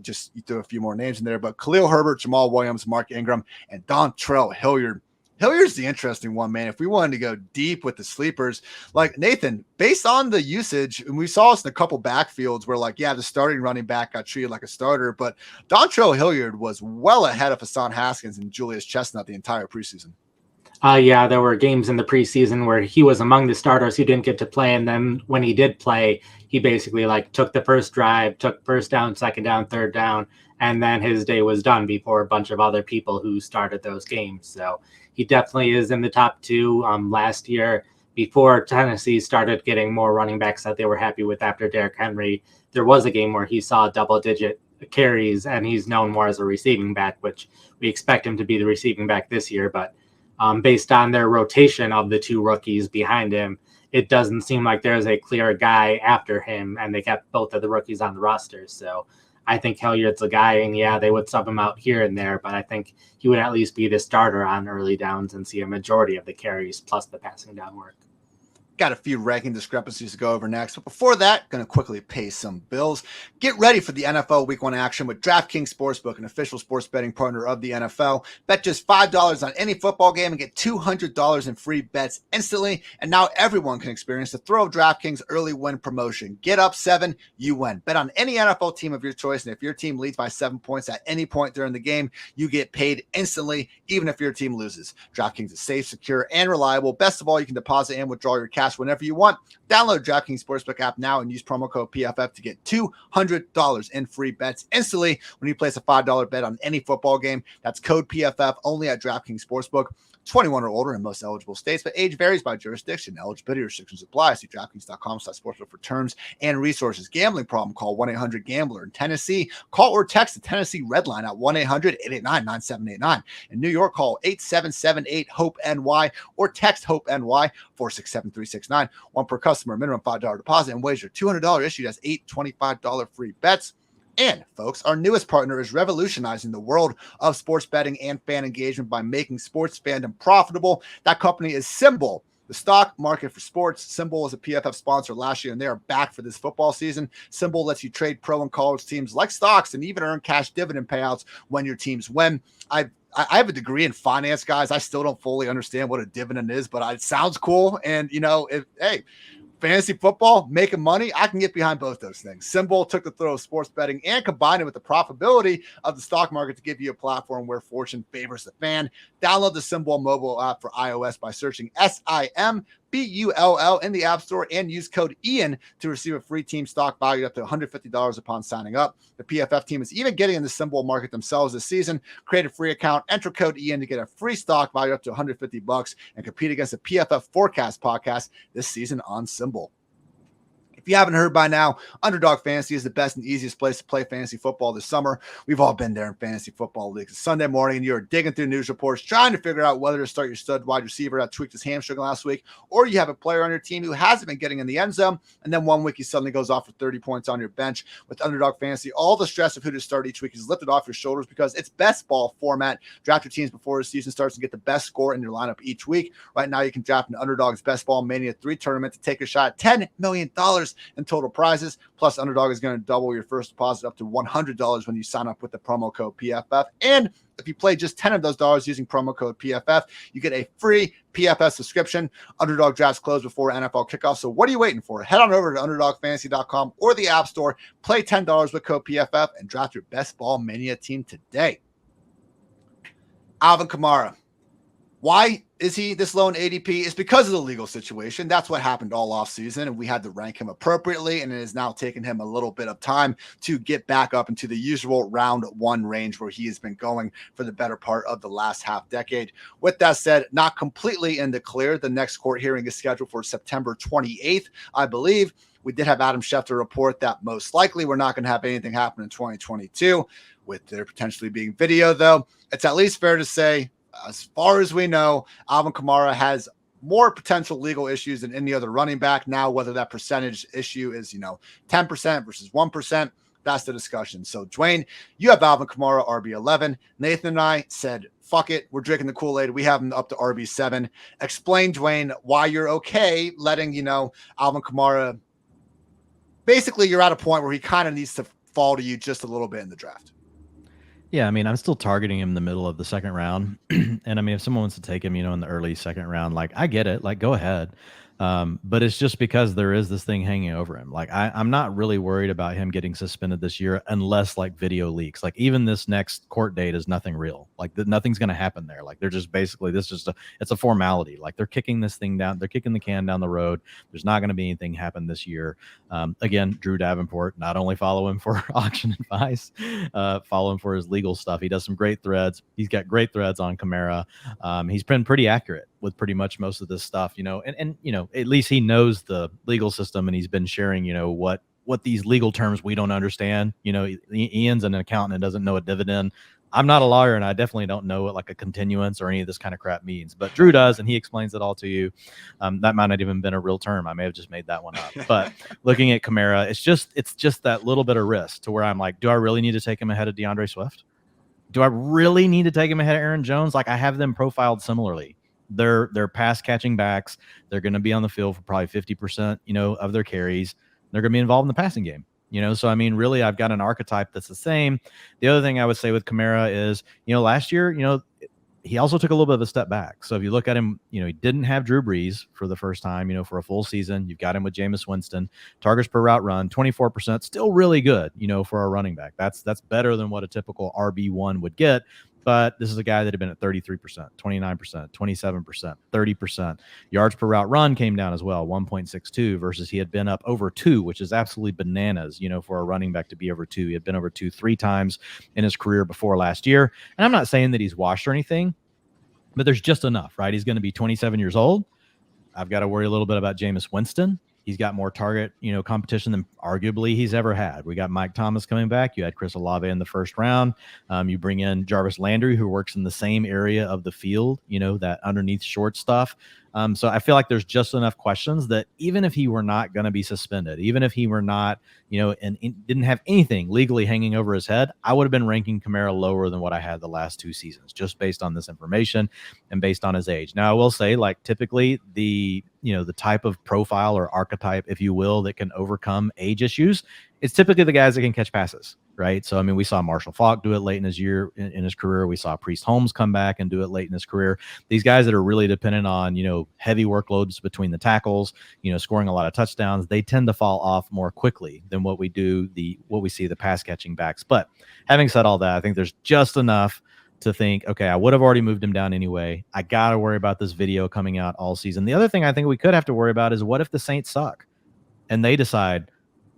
just you throw a few more names in there, but Khalil Herbert, Jamal Williams, Mark Ingram, and Dontrell Hilliard. Hilliard's the interesting one, man. If we wanted to go deep with the sleepers, like Nathan, based on the usage, and we saw this in a couple backfields where, the starting running back got treated like a starter, but Dontrell Hilliard was well ahead of Hassan Haskins and Julius Chestnut the entire preseason. There were games in the preseason where he was among the starters who didn't get to play, and then when he did play, he basically took the first drive, took first down, second down, third down, and then his day was done before a bunch of other people who started those games. So he definitely is in the top 2. Last year, before Tennessee started getting more running backs that they were happy with after Derrick Henry, there was a game where he saw double-digit carries, and he's known more as a receiving back, which we expect him to be the receiving back this year. But based on their rotation of the 2 rookies behind him, it doesn't seem like there's a clear guy after him, and they kept both of the rookies on the roster. So I think Hilliard's a guy, and they would sub him out here and there, but I think he would at least be the starter on early downs and see a majority of the carries plus the passing down work. Got a few ranking discrepancies to go over next, but before that, going to quickly pay some bills. Get ready for the NFL Week 1 action with DraftKings Sportsbook, an official sports betting partner of the NFL. Bet just $5 on any football game and get $200 in free bets instantly. And now everyone can experience the thrill of DraftKings early win promotion. Get up 7, you win. Bet on any NFL team of your choice, and if your team leads by 7 points at any point during the game, you get paid instantly, even if your team loses. DraftKings is safe, secure, and reliable. Best of all, you can deposit and withdraw your cash whenever you want. Download DraftKings Sportsbook app now and use promo code PFF to get $200 in free bets instantly when you place a $5 bet on any football game. That's code PFF only at DraftKings Sportsbook. 21 or older in most eligible states, but age varies by jurisdiction. Eligibility restrictions apply. See DraftKings.com/sportsbook for terms and resources. Gambling problem? Call 1-800-GAMBLER. In Tennessee, call or text the Tennessee Red Line at 1-800-889-9789. In New York, call 877-8-HOPE-NY or text HOPE-NY 467-369. One per customer, minimum $5 deposit, and wager $200 issued as 8 $25 free bets. And, folks, our newest partner is revolutionizing the world of sports betting and fan engagement by making sports fandom profitable. That company is Symbol, the stock market for sports. Symbol was a PFF sponsor last year, and they are back for this football season. Symbol lets you trade pro and college teams like stocks and even earn cash dividend payouts when your teams win. I have a degree in finance, guys. I still don't fully understand what a dividend is, but it sounds cool. And, fantasy football, making money, I can get behind both those things. Symbol took the throw of sports betting and combined it with the profitability of the stock market to give you a platform where fortune favors the fan. Download the Symbol mobile app for iOS by searching SIMBULL in the App Store and use code IAN to receive a free team stock valued up to $150 upon signing up. The PFF team is even getting in the Symbol market themselves this season. Create a free account, enter code IAN to get a free stock valued up to $150 and compete against the PFF Forecast podcast this season on Symbol. If If you haven't heard by now, Underdog Fantasy is the best and easiest place to play fantasy football this summer. We've all been there in fantasy football leagues. It's Sunday morning and you're digging through news reports, trying to figure out whether to start your stud wide receiver that tweaked his hamstring last week, or you have a player on your team who hasn't been getting in the end zone, and then one week he suddenly goes off for 30 points on your bench. With Underdog Fantasy, all the stress of who to start each week is lifted off your shoulders because it's best ball format. Draft your teams before the season starts and get the best score in your lineup each week. Right now, you can draft an Underdog's Best Ball Mania 3 tournament to take a shot at $10 million in total prizes. Plus, Underdog is going to double your first deposit up to $100 when you sign up with the promo code PFF. And if you play just 10 of those dollars using promo code PFF, you get a free PFF subscription. Underdog drafts close before NFL kickoff. So what are you waiting for? Head on over to UnderdogFantasy.com or the App Store, play $10 with code PFF, and draft your Best Ball Mania team today. Alvin Kamara. Why is he this low in ADP? It's because of the legal situation. That's what happened all offseason, and we had to rank him appropriately, and it has now taken him a little bit of time to get back up into the usual round 1 range where he has been going for the better part of the last half decade. With that said, not completely in the clear. The next court hearing is scheduled for September 28th, I believe. We did have Adam Schefter report that most likely we're not going to have anything happen in 2022. With there potentially being video, though, it's at least fair to say, as far as we know, Alvin Kamara has more potential legal issues than any other running back. Now, whether that percentage issue is, 10% versus 1%, that's the discussion. So, Dwain, you have Alvin Kamara, RB11. Nathan and I said, fuck it. We're drinking the Kool-Aid. We have him up to RB7. Explain, Dwain, why you're okay letting, Alvin Kamara. Basically, you're at a point where he kind of needs to fall to you just a little bit in the draft. Yeah, I mean, I'm still targeting him in the middle of the second round. And I mean, if someone wants to take him, in the early second round, I get it. Go ahead. But it's just because there is this thing hanging over him. I'm not really worried about him getting suspended this year unless video leaks. Even this next court date is nothing real. Nothing's going to happen there. They're just basically, it's a formality. They're kicking this thing down. They're kicking the can down the road. There's not going to be anything happen this year. Again, Drew Davenport, not only follow him for auction advice, follow him for his legal stuff. He does some great threads. He's got great threads on Kamara. He's been pretty accurate with pretty much most of this stuff, and at least he knows the legal system, and he's been sharing, what these legal terms we don't understand. Ian's an accountant and doesn't know a dividend. I'm not a lawyer, and I definitely don't know what a continuance or any of this kind of crap means, but Drew does, and he explains it all to you. That might not even been a real term. I may have just made that one up, but looking at Kamara, it's just that little bit of risk to where I'm do I really need to take him ahead of DeAndre Swift? Do I really need to take him ahead of Aaron Jones? I have them profiled similarly. They're pass catching backs. They're going to be on the field for probably 50%, of their carries. They're going to be involved in the passing game, So, I mean, really, I've got an archetype that's the same. The other thing I would say with Kamara is, last year, he also took a little bit of a step back. So if you look at him, he didn't have Drew Brees for the first time, for a full season. You've got him with Jameis Winston. Targets per route run, 24%, still really good, for a running back. That's better than what a typical RB1 would get. But this is a guy that had been at 33%, 29%, 27%, 30%. Yards per route run came down as well, 1.62 versus he had been up over 2, which is absolutely bananas, for a running back to be over 2. He had been over 2 3 times in his career before last year. And I'm not saying that he's washed or anything, but there's just enough, right? He's going to be 27 years old. I've got to worry a little bit about Jameis Winston. He's got more target, competition than arguably he's ever had. We got Mike Thomas coming back. You had Chris Olave in the first round. You bring in Jarvis Landry, who works in the same area of the field, that underneath short stuff. So I feel like there's just enough questions that even if he were not going to be suspended, even if he were not, and didn't have anything legally hanging over his head, I would have been ranking Kamara lower than what I had the last 2 seasons, just based on this information and based on his age. Now, I will say, typically the type of profile or archetype, if you will, that can overcome age issues, it's typically the guys that can catch passes, right? So, I mean, we saw Marshall Faulk do it late in his year, in his career. We saw Priest Holmes come back and do it late in his career. These guys that are really dependent on, heavy workloads between the tackles, scoring a lot of touchdowns, they tend to fall off more quickly than what we see the pass catching backs. But having said all that, I think there's just enough to think, okay, I would have already moved him down anyway. I got to worry about this video coming out all season. The other thing I think we could have to worry about is what if the Saints suck and they decide,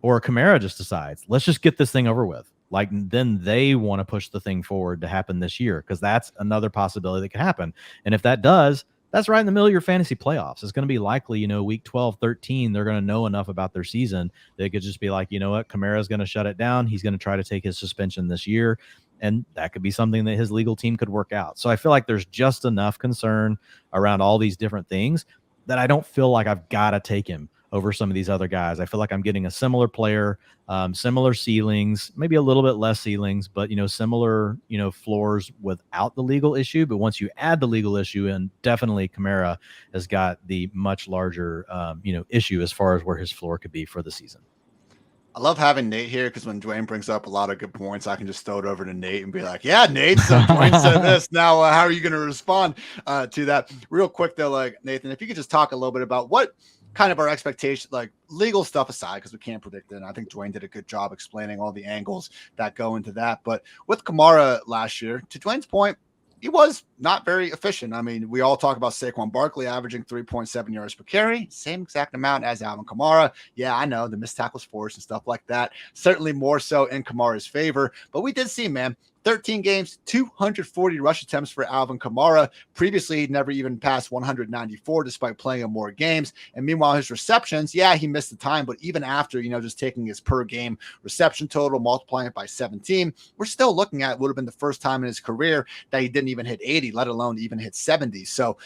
or Kamara just decides, let's just get this thing over with. Then they want to push the thing forward to happen this year, because that's another possibility that could happen. And if that does, that's right in the middle of your fantasy playoffs. It's going to be likely, week 12, 13, they're going to know enough about their season. They could just be like, you know what, Kamara's going to shut it down. He's going to try to take his suspension this year. And that could be something that his legal team could work out. So I feel like there's just enough concern around all these different things that I don't feel like I've got to take him over some of these other guys. I feel like I'm getting a similar player, similar ceilings, maybe a little bit less ceilings, but, similar, floors without the legal issue. But once you add the legal issue in, definitely Kamara has got the much larger, issue as far as where his floor could be for the season. I love having Nate here because when Dwain brings up a lot of good points, I can just throw it over to Nate and be like, yeah, Nate, so Dwain said this. Now, how are you going to respond to that? Real quick, though, like, Nathan, if you could just talk a little bit about what kind of our expectations, like legal stuff aside, because we can't predict it. And I think Dwain did a good job explaining all the angles that go into that. But with Kamara last year, to Dwain's point, he was not very efficient. I mean, we all talk about Saquon Barkley averaging 3.7 yards per carry, same exact amount as Alvin Kamara. Yeah, I know the missed tackles forced and stuff like that. Certainly more so in Kamara's favor. But we did see, man, 13 games, 240 rush attempts for Alvin Kamara. Previously, he'd never even passed 194 despite playing in more games. And meanwhile, his receptions, yeah, he missed the time, but even after, just taking his per game reception total, multiplying it by 17, we're still looking at would have been the first time in his career that he didn't even hit 80, let alone even hit 70. So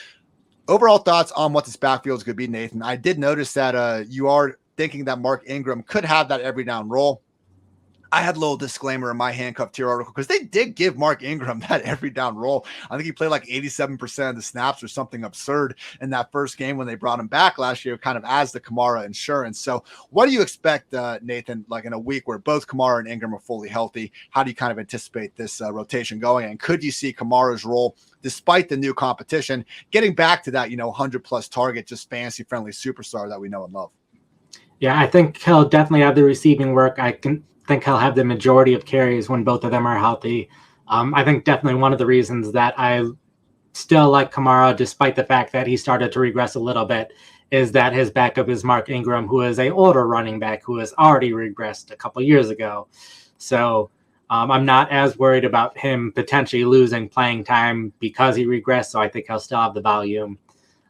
overall thoughts on what this backfield is going to be, Nathan. I did notice that you are thinking that Mark Ingram could have that every down role. I had a little disclaimer in my handcuff tier article because they did give Mark Ingram that every down role. I think he played like 87% of the snaps or something absurd in that first game when they brought him back last year, kind of as the Kamara insurance. So what do you expect, Nathan, like in a week where both Kamara and Ingram are fully healthy? How do you kind of anticipate this rotation going? And could you see Kamara's role, despite the new competition, getting back to that, 100+ target, just fantasy friendly superstar that we know and love? Yeah, I think he'll definitely have the receiving work. I think he'll have the majority of carries when both of them are healthy. I think definitely one of the reasons that I still like Kamara, despite the fact that he started to regress a little bit, is that his backup is Mark Ingram, who is an older running back who has already regressed a couple years ago. So I'm not as worried about him potentially losing playing time because he regressed. So I think he'll still have the volume.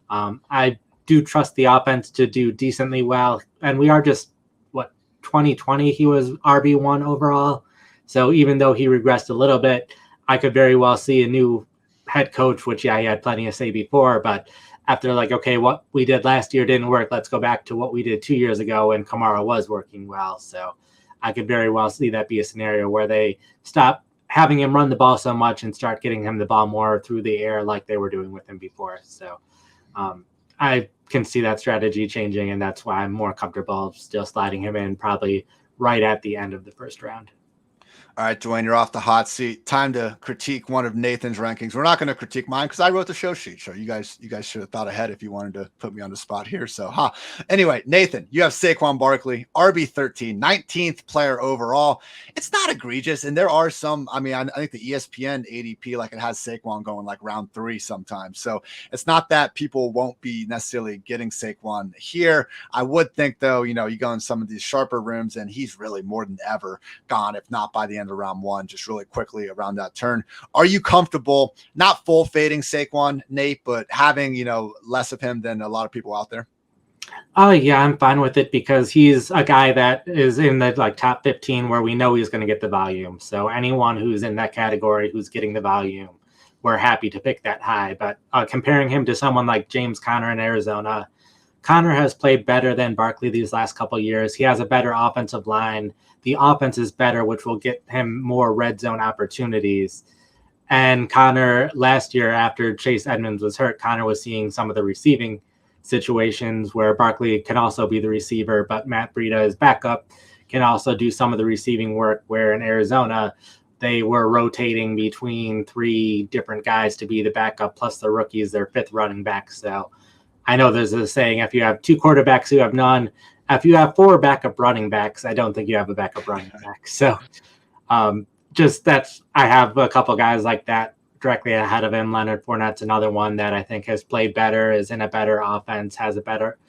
I do trust the offense to do decently well. And we are just, 2020, he was RB1 overall. So even though he regressed a little bit, I could very well see a new head coach, which, yeah, he had plenty to say before. But after okay, what we did last year didn't work. Let's go back to what we did 2 years ago when Kamara was working well. So I could very well see that be a scenario where they stop having him run the ball so much and start getting him the ball more through the air like they were doing with him before. So I can see that strategy changing, and that's why I'm more comfortable still sliding him in probably right at the end of the first round. All right, Dwain, you're off the hot seat. Time to critique one of Nathan's rankings. We're not going to critique mine because I wrote the show sheet. So you guys should have thought ahead if you wanted to put me on the spot here. So, Anyway, Nathan, you have Saquon Barkley, RB13, 19th player overall. It's not egregious, and there are some. I mean, I think the ESPN ADP it has Saquon going round 3 sometimes. So it's not that people won't be necessarily getting Saquon here. I would think though, you go in some of these sharper rooms, and he's really more than ever gone, if not by the end of round 1, just really quickly around that turn. Are you comfortable not full fading Saquon, Nate, but having, less of him than a lot of people out there? Oh, yeah, I'm fine with it because he's a guy that is in the top 15 where we know he's going to get the volume. So anyone who's in that category who's getting the volume, we're happy to pick that high. But comparing him to someone like James Conner in Arizona, Conner has played better than Barkley these last couple of years. He has a better offensive line. The offense is better, which will get him more red zone opportunities. And Conner last year, after Chase Edmonds was hurt, Conner was seeing some of the receiving situations where Barkley can also be the receiver, but Matt Breida, his backup, can also do some of the receiving work, where in Arizona, they were rotating between 3 different guys to be the backup, plus the rookies, their 5th running back. So I know there's a saying, if you have 2 quarterbacks, you have none. If you have 4 backup running backs, I don't think you have a backup running back. So I have a couple guys like that directly ahead of him. Leonard Fournette's another one that I think has played better, is in a better offense, has a better,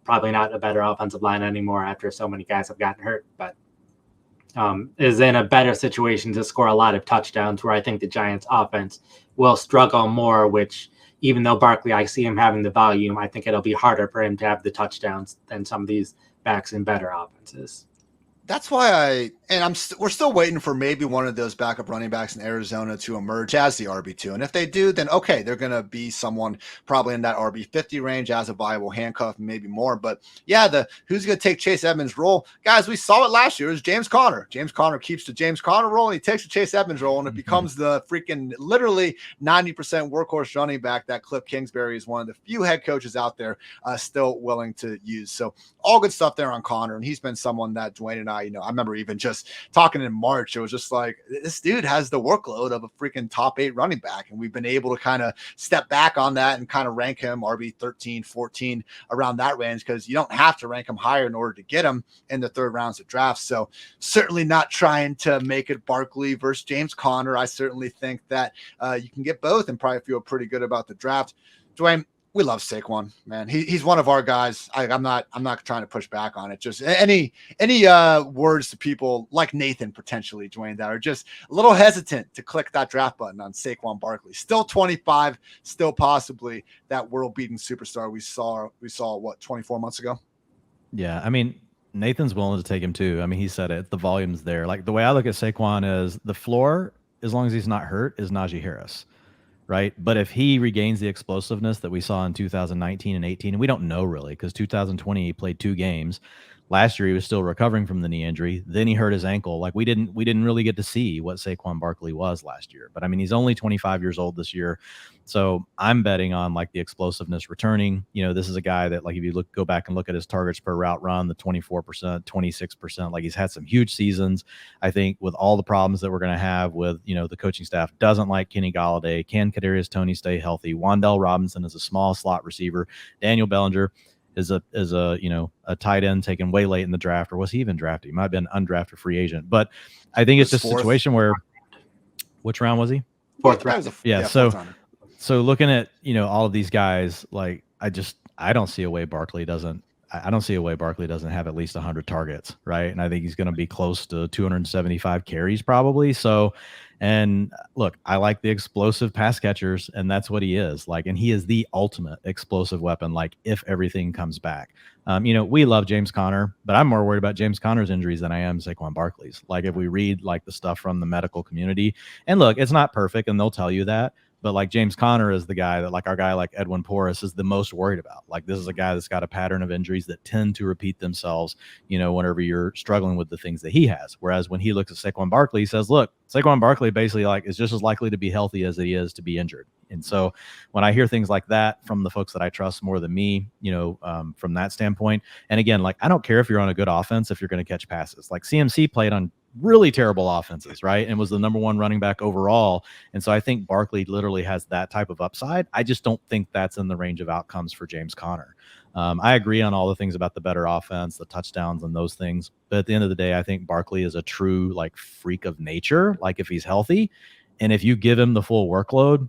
probably not a better offensive line anymore after so many guys have gotten hurt, but is in a better situation to score a lot of touchdowns, where I think the Giants offense will struggle more, which even though Barkley, I see him having the volume, I think it'll be harder for him to have the touchdowns than some of these backs in better offenses. That's why we're still waiting for maybe one of those backup running backs in Arizona to emerge as the RB2. And if they do, then okay, they're going to be someone probably in that RB50 range as a viable handcuff, maybe more. But yeah, who's going to take Chase Edmonds' role? Guys, we saw it last year. It was James Conner. James Conner keeps the James Conner role, and he takes the Chase Edmonds role, and it becomes the freaking literally 90% workhorse running back that Cliff Kingsbury is one of the few head coaches out there still willing to use. So all good stuff there on Conner, and he's been someone that Dwain and I remember even just talking in March, it was just like, this dude has the workload of a freaking top 8 running back. And we've been able to kind of step back on that and kind of rank him RB 13, 14 around that range, because you don't have to rank him higher in order to get him in the third rounds of drafts. So certainly not trying to make it Barkley versus James Conner. I certainly think that you can get both and probably feel pretty good about the draft. Dwain, we love Saquon, man. He's one of our guys. I'm not trying to push back on it. Just any words to people like Nathan potentially, Dwain, that are just a little hesitant to click that draft button on Saquon Barkley. Still 25, still possibly that world-beating superstar we saw what, 24 months ago? Yeah, I mean, Nathan's willing to take him too. I mean, he said it. The volume's there. Like, the way I look at Saquon is the floor, as long as he's not hurt, is Najee Harris. Right. But if he regains the explosiveness that we saw in 2019 and 18, and we don't know really, because 2020 he played 2 games. Last year he was still recovering from the knee injury. Then he hurt his ankle. Like, we didn't really get to see what Saquon Barkley was last year. But I mean, he's only 25 years old this year. So I'm betting on like the explosiveness returning. This is a guy that, like, if you go back and look at his targets per route run, the 24%, 26%, like, he's had some huge seasons. I think with all the problems that we're going to have with, the coaching staff doesn't like Kenny Golladay. Can Kadarius Toney stay healthy? Wan'Dale Robinson is a small slot receiver. Daniel Bellinger is a tight end taken way late in the draft, or was he even drafted? He might have been undrafted free agent. But I think it's just a situation where, which round was he? 4th round. Yeah. So looking at, all of these guys, like, I don't see a way Barkley doesn't have at least 100 targets. Right. And I think he's going to be close to 275 carries probably. So, and look, I like the explosive pass catchers, and that's what he is. Like, and he is the ultimate explosive weapon. Like, if everything comes back, we love James Conner, but I'm more worried about James Conner's injuries than I am Saquon Barkley's. Like, if we read like the stuff from the medical community, and look, it's not perfect, and they'll tell you that. But like, James Conner is the guy that, like, our guy like Edwin Porras is the most worried about. Like, this is a guy that's got a pattern of injuries that tend to repeat themselves, whenever you're struggling with the things that he has. Whereas when he looks at Saquon Barkley, he says, look, Saquon Barkley basically like is just as likely to be healthy as he is to be injured. And so when I hear things like that from the folks that I trust more than me, from that standpoint, and again, like, I don't care if you're on a good offense, if you're going to catch passes. Like, CMC played on really terrible offenses, right? And was the number 1 running back overall. And so I think Barkley literally has that type of upside. I just don't think that's in the range of outcomes for James Conner. I agree on all the things about the better offense, the touchdowns and those things. But at the end of the day, I think Barkley is a true like freak of nature. Like, if he's healthy and if you give him the full workload,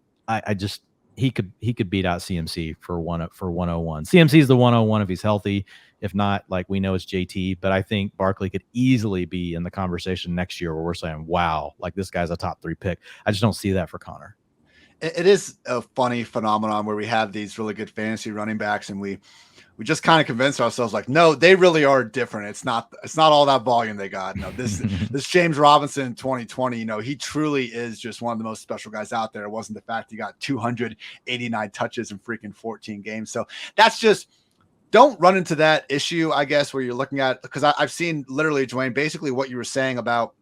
he could beat out CMC for 101. CMC is the 101 if he's healthy. If not, like, we know it's JT, but I think Barkley could easily be in the conversation next year where we're saying, wow, like, this guy's a top 3 pick. I just don't see that for Conner. It is a funny phenomenon where we have these really good fantasy running backs, and we just kind of convince ourselves like, no, they really are different. It's not all that volume they got. No, this James Robinson in 2020, he truly is just one of the most special guys out there. It wasn't the fact he got 289 touches in freaking 14 games. So that's just, don't run into that issue, I guess, where you're looking at, because I've seen literally, Dwain, basically what you were saying about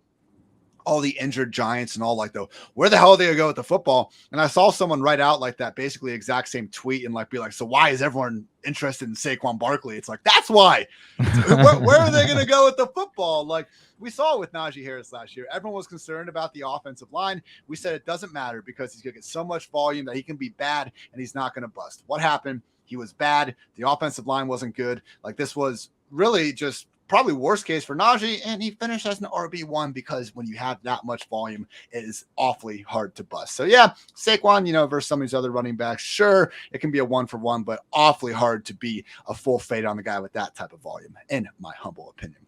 all the injured Giants and all, like, where the hell are they gonna go with the football? And I saw someone write out like that, basically exact same tweet, and like be like, so why is everyone interested in Saquon Barkley? It's like, that's why. where are they gonna go with the football? Like, we saw with Najee Harris last year, everyone was concerned about the offensive line. We said it doesn't matter because he's gonna get so much volume that he can be bad and he's not gonna bust. What happened? He was bad. The offensive line wasn't good. Like, this was really just probably worst case for Najee, and he finished as an RB1 because when you have that much volume, it is awfully hard to bust. So yeah, Saquon, versus some of these other running backs, sure, it can be a 1-for-1, but awfully hard to be a full fade on the guy with that type of volume, in my humble opinion.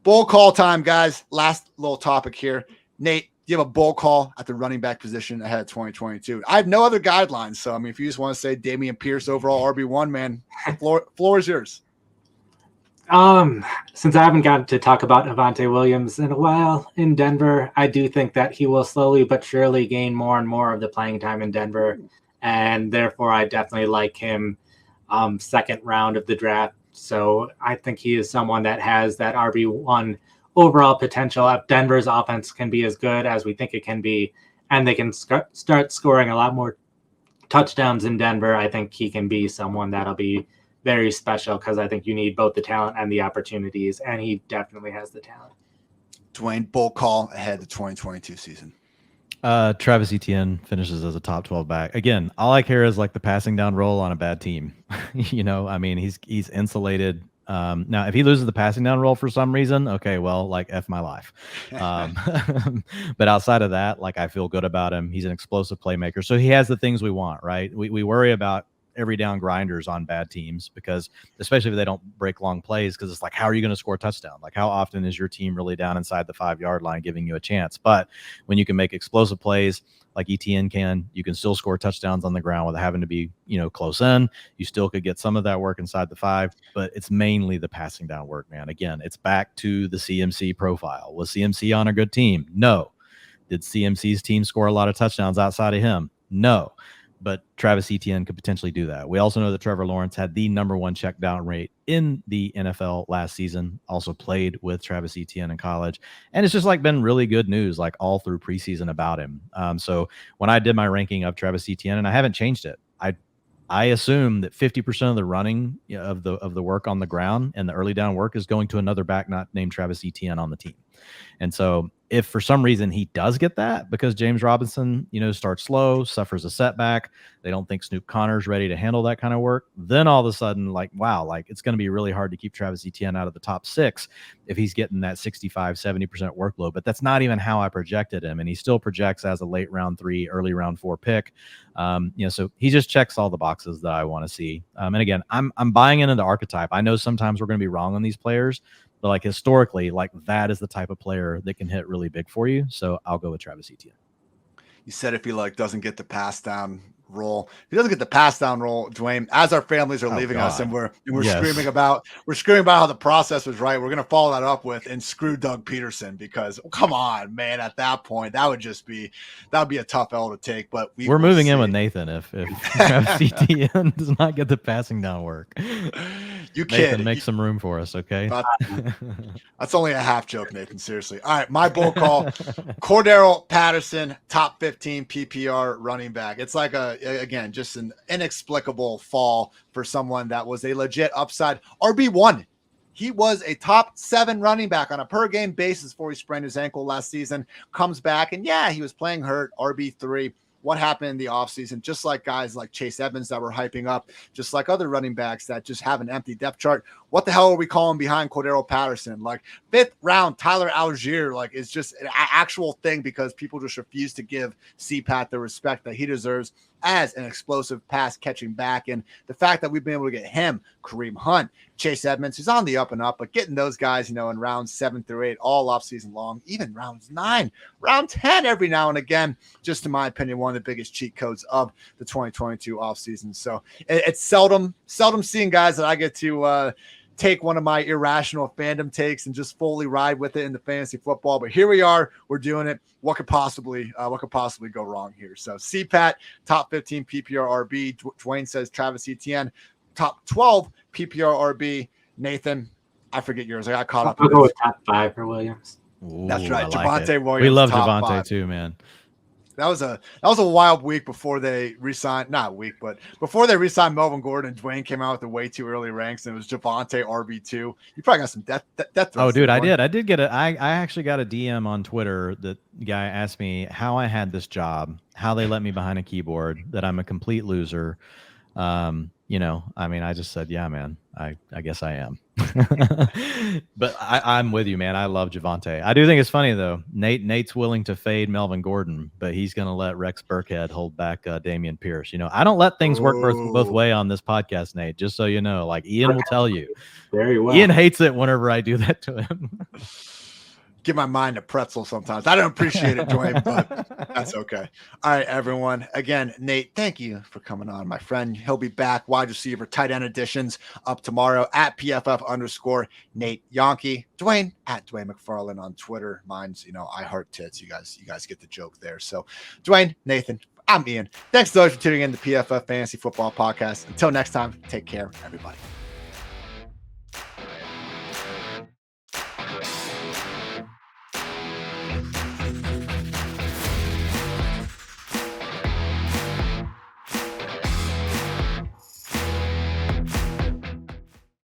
Bull call time, guys. Last little topic here. Nate, you have a bull call at the running back position ahead of 2022? I have no other guidelines. So, I mean, if you just want to say Damien Pierce overall RB1, man, floor is yours. Since I haven't gotten to talk about Avante Williams in a while in Denver, I do think that he will slowly but surely gain more and more of the playing time in Denver. And therefore, I definitely like him second round of the draft. So I think he is someone that has that RB1 overall potential. If Denver's offense can be as good as we think it can be, and they can start scoring a lot more touchdowns in Denver, I think he can be someone that'll be very special, because I think you need both the talent and the opportunities, and he definitely has the talent. Dwain, bull call ahead of the 2022 season. Travis Etienne finishes as a top 12 back. Again, all I care is like the passing down role on a bad team. I mean, he's insulated. Now, if he loses the passing down role for some reason, okay, well, like F my life. But outside of that, like I feel good about him. He's an explosive playmaker. So he has the things we want, right? We worry about every down grinders on bad teams, because especially if they don't break long plays, because it's like, how are you going to score a touchdown? Like, how often is your team really down inside the 5-yard line giving you a chance? But when you can make explosive plays like ETN can, you can still score touchdowns on the ground without having to be, close in. You still could get some of that work inside the 5, but it's mainly the passing down work, man. Again, it's back to the CMC profile. Was CMC on a good team? No. Did CMC's team score a lot of touchdowns outside of him? No. But Travis Etienne could potentially do that. We also know that Trevor Lawrence had the #1 check down rate in the NFL last season, also played with Travis Etienne in college. And it's just like been really good news, like all through preseason about him. So when I did my ranking of Travis Etienne, and I haven't changed it, I assume that 50% of the running of the work on the ground and the early down work is going to another back not named Travis Etienne on the team. And so if for some reason he does get that, because James Robinson, starts slow, suffers a setback, they don't think Snoop Connor's ready to handle that kind of work, then all of a sudden, like, wow, like it's going to be really hard to keep Travis Etienne out of the top 6 if he's getting that 65-70% workload. But that's not even how I projected him. And he still projects as a late round 3, early round 4 pick. So he just checks all the boxes that I want to see. And again, I'm buying into the archetype. I know sometimes we're going to be wrong on these players, but like historically, like that is the type of player that can hit really big for you. So I'll go with Travis Etienne. You said if he doesn't get the pass down role, if he doesn't get the pass down role, Dwayne, as our families are leaving us and we're screaming about how the process was right, we're gonna follow that up with and screw Doug Peterson, because come on, man, at that point that would be a tough L to take. But we're moving in with Nathan if Travis Etienne does not get the passing down work. You Nathan, make some room for us, okay? That's only a half joke, Nathan. Seriously. All right, my bull call: Cordero Patterson, top 15 PPR running back. It's like just an inexplicable fall for someone that was a legit upside RB1. He was a top 7 running back on a per game basis before he sprained his ankle last season. Comes back, and he was playing hurt, RB3. What happened in the offseason, just like guys like Chase Edmonds that we're hyping up, just like other running backs that just have an empty depth chart. What the hell are we calling behind Cordero Patterson? Like 5th round Tyler Algier, like it's just an actual thing, because people just refuse to give CPAT the respect that he deserves as an explosive pass catching back. And the fact that we've been able to get him, Kareem Hunt, Chase Edmonds, who's on the up and up, but getting those guys, in rounds 7 through 8, all off season long, even rounds 9, round 10 every now and again, just in my opinion, one of the biggest cheat codes of the 2022 off season. So it's seldom seeing guys that I get to take one of my irrational fandom takes and just fully ride with it in the fantasy football. But here we are, we're doing it. What could possibly go wrong here? So CPAT, top 15 PPR RB. Dwayne says Travis Etienne, top 12 PPR RB. Nathan, I forget yours. I got caught up. I'll go with top 5 for Williams. Ooh, that's right. Like Javonte Williams. We love Javonte 5 too, man. That was a wild week before they re-signed, not week, but before they re-signed Melvin Gordon. Dwayne came out with the way too early ranks, and it was Javonte RB2. You probably got some death threats. Oh, dude, I did get I actually got a DM on Twitter. That guy asked me how I had this job, how they let me behind a keyboard, that I'm a complete loser. I just said, yeah, man, I guess I am. But I'm with you, man. I love Javonte. I do think it's funny though. Nate's willing to fade Melvin Gordon, but he's going to let Rex Burkhead hold back Damian Pierce. I don't let things work both way on this podcast, Nate, just so you know. Like Ian will tell you. Very well. Ian hates it whenever I do that to him. give my mind a pretzel sometimes. I don't appreciate it, Dwayne, but that's okay. All right, everyone. Again, Nate, thank you for coming on, my friend. He'll be back. Wide receiver, tight end editions up tomorrow at PFF_Nate Jahnke. Dwayne at Dwayne McFarland on Twitter. Mine's, I heart tits. You guys get the joke there. So Dwayne, Nathan, I'm Ian. Thanks to those for tuning in to PFF Fantasy Football Podcast. Until next time, take care, everybody.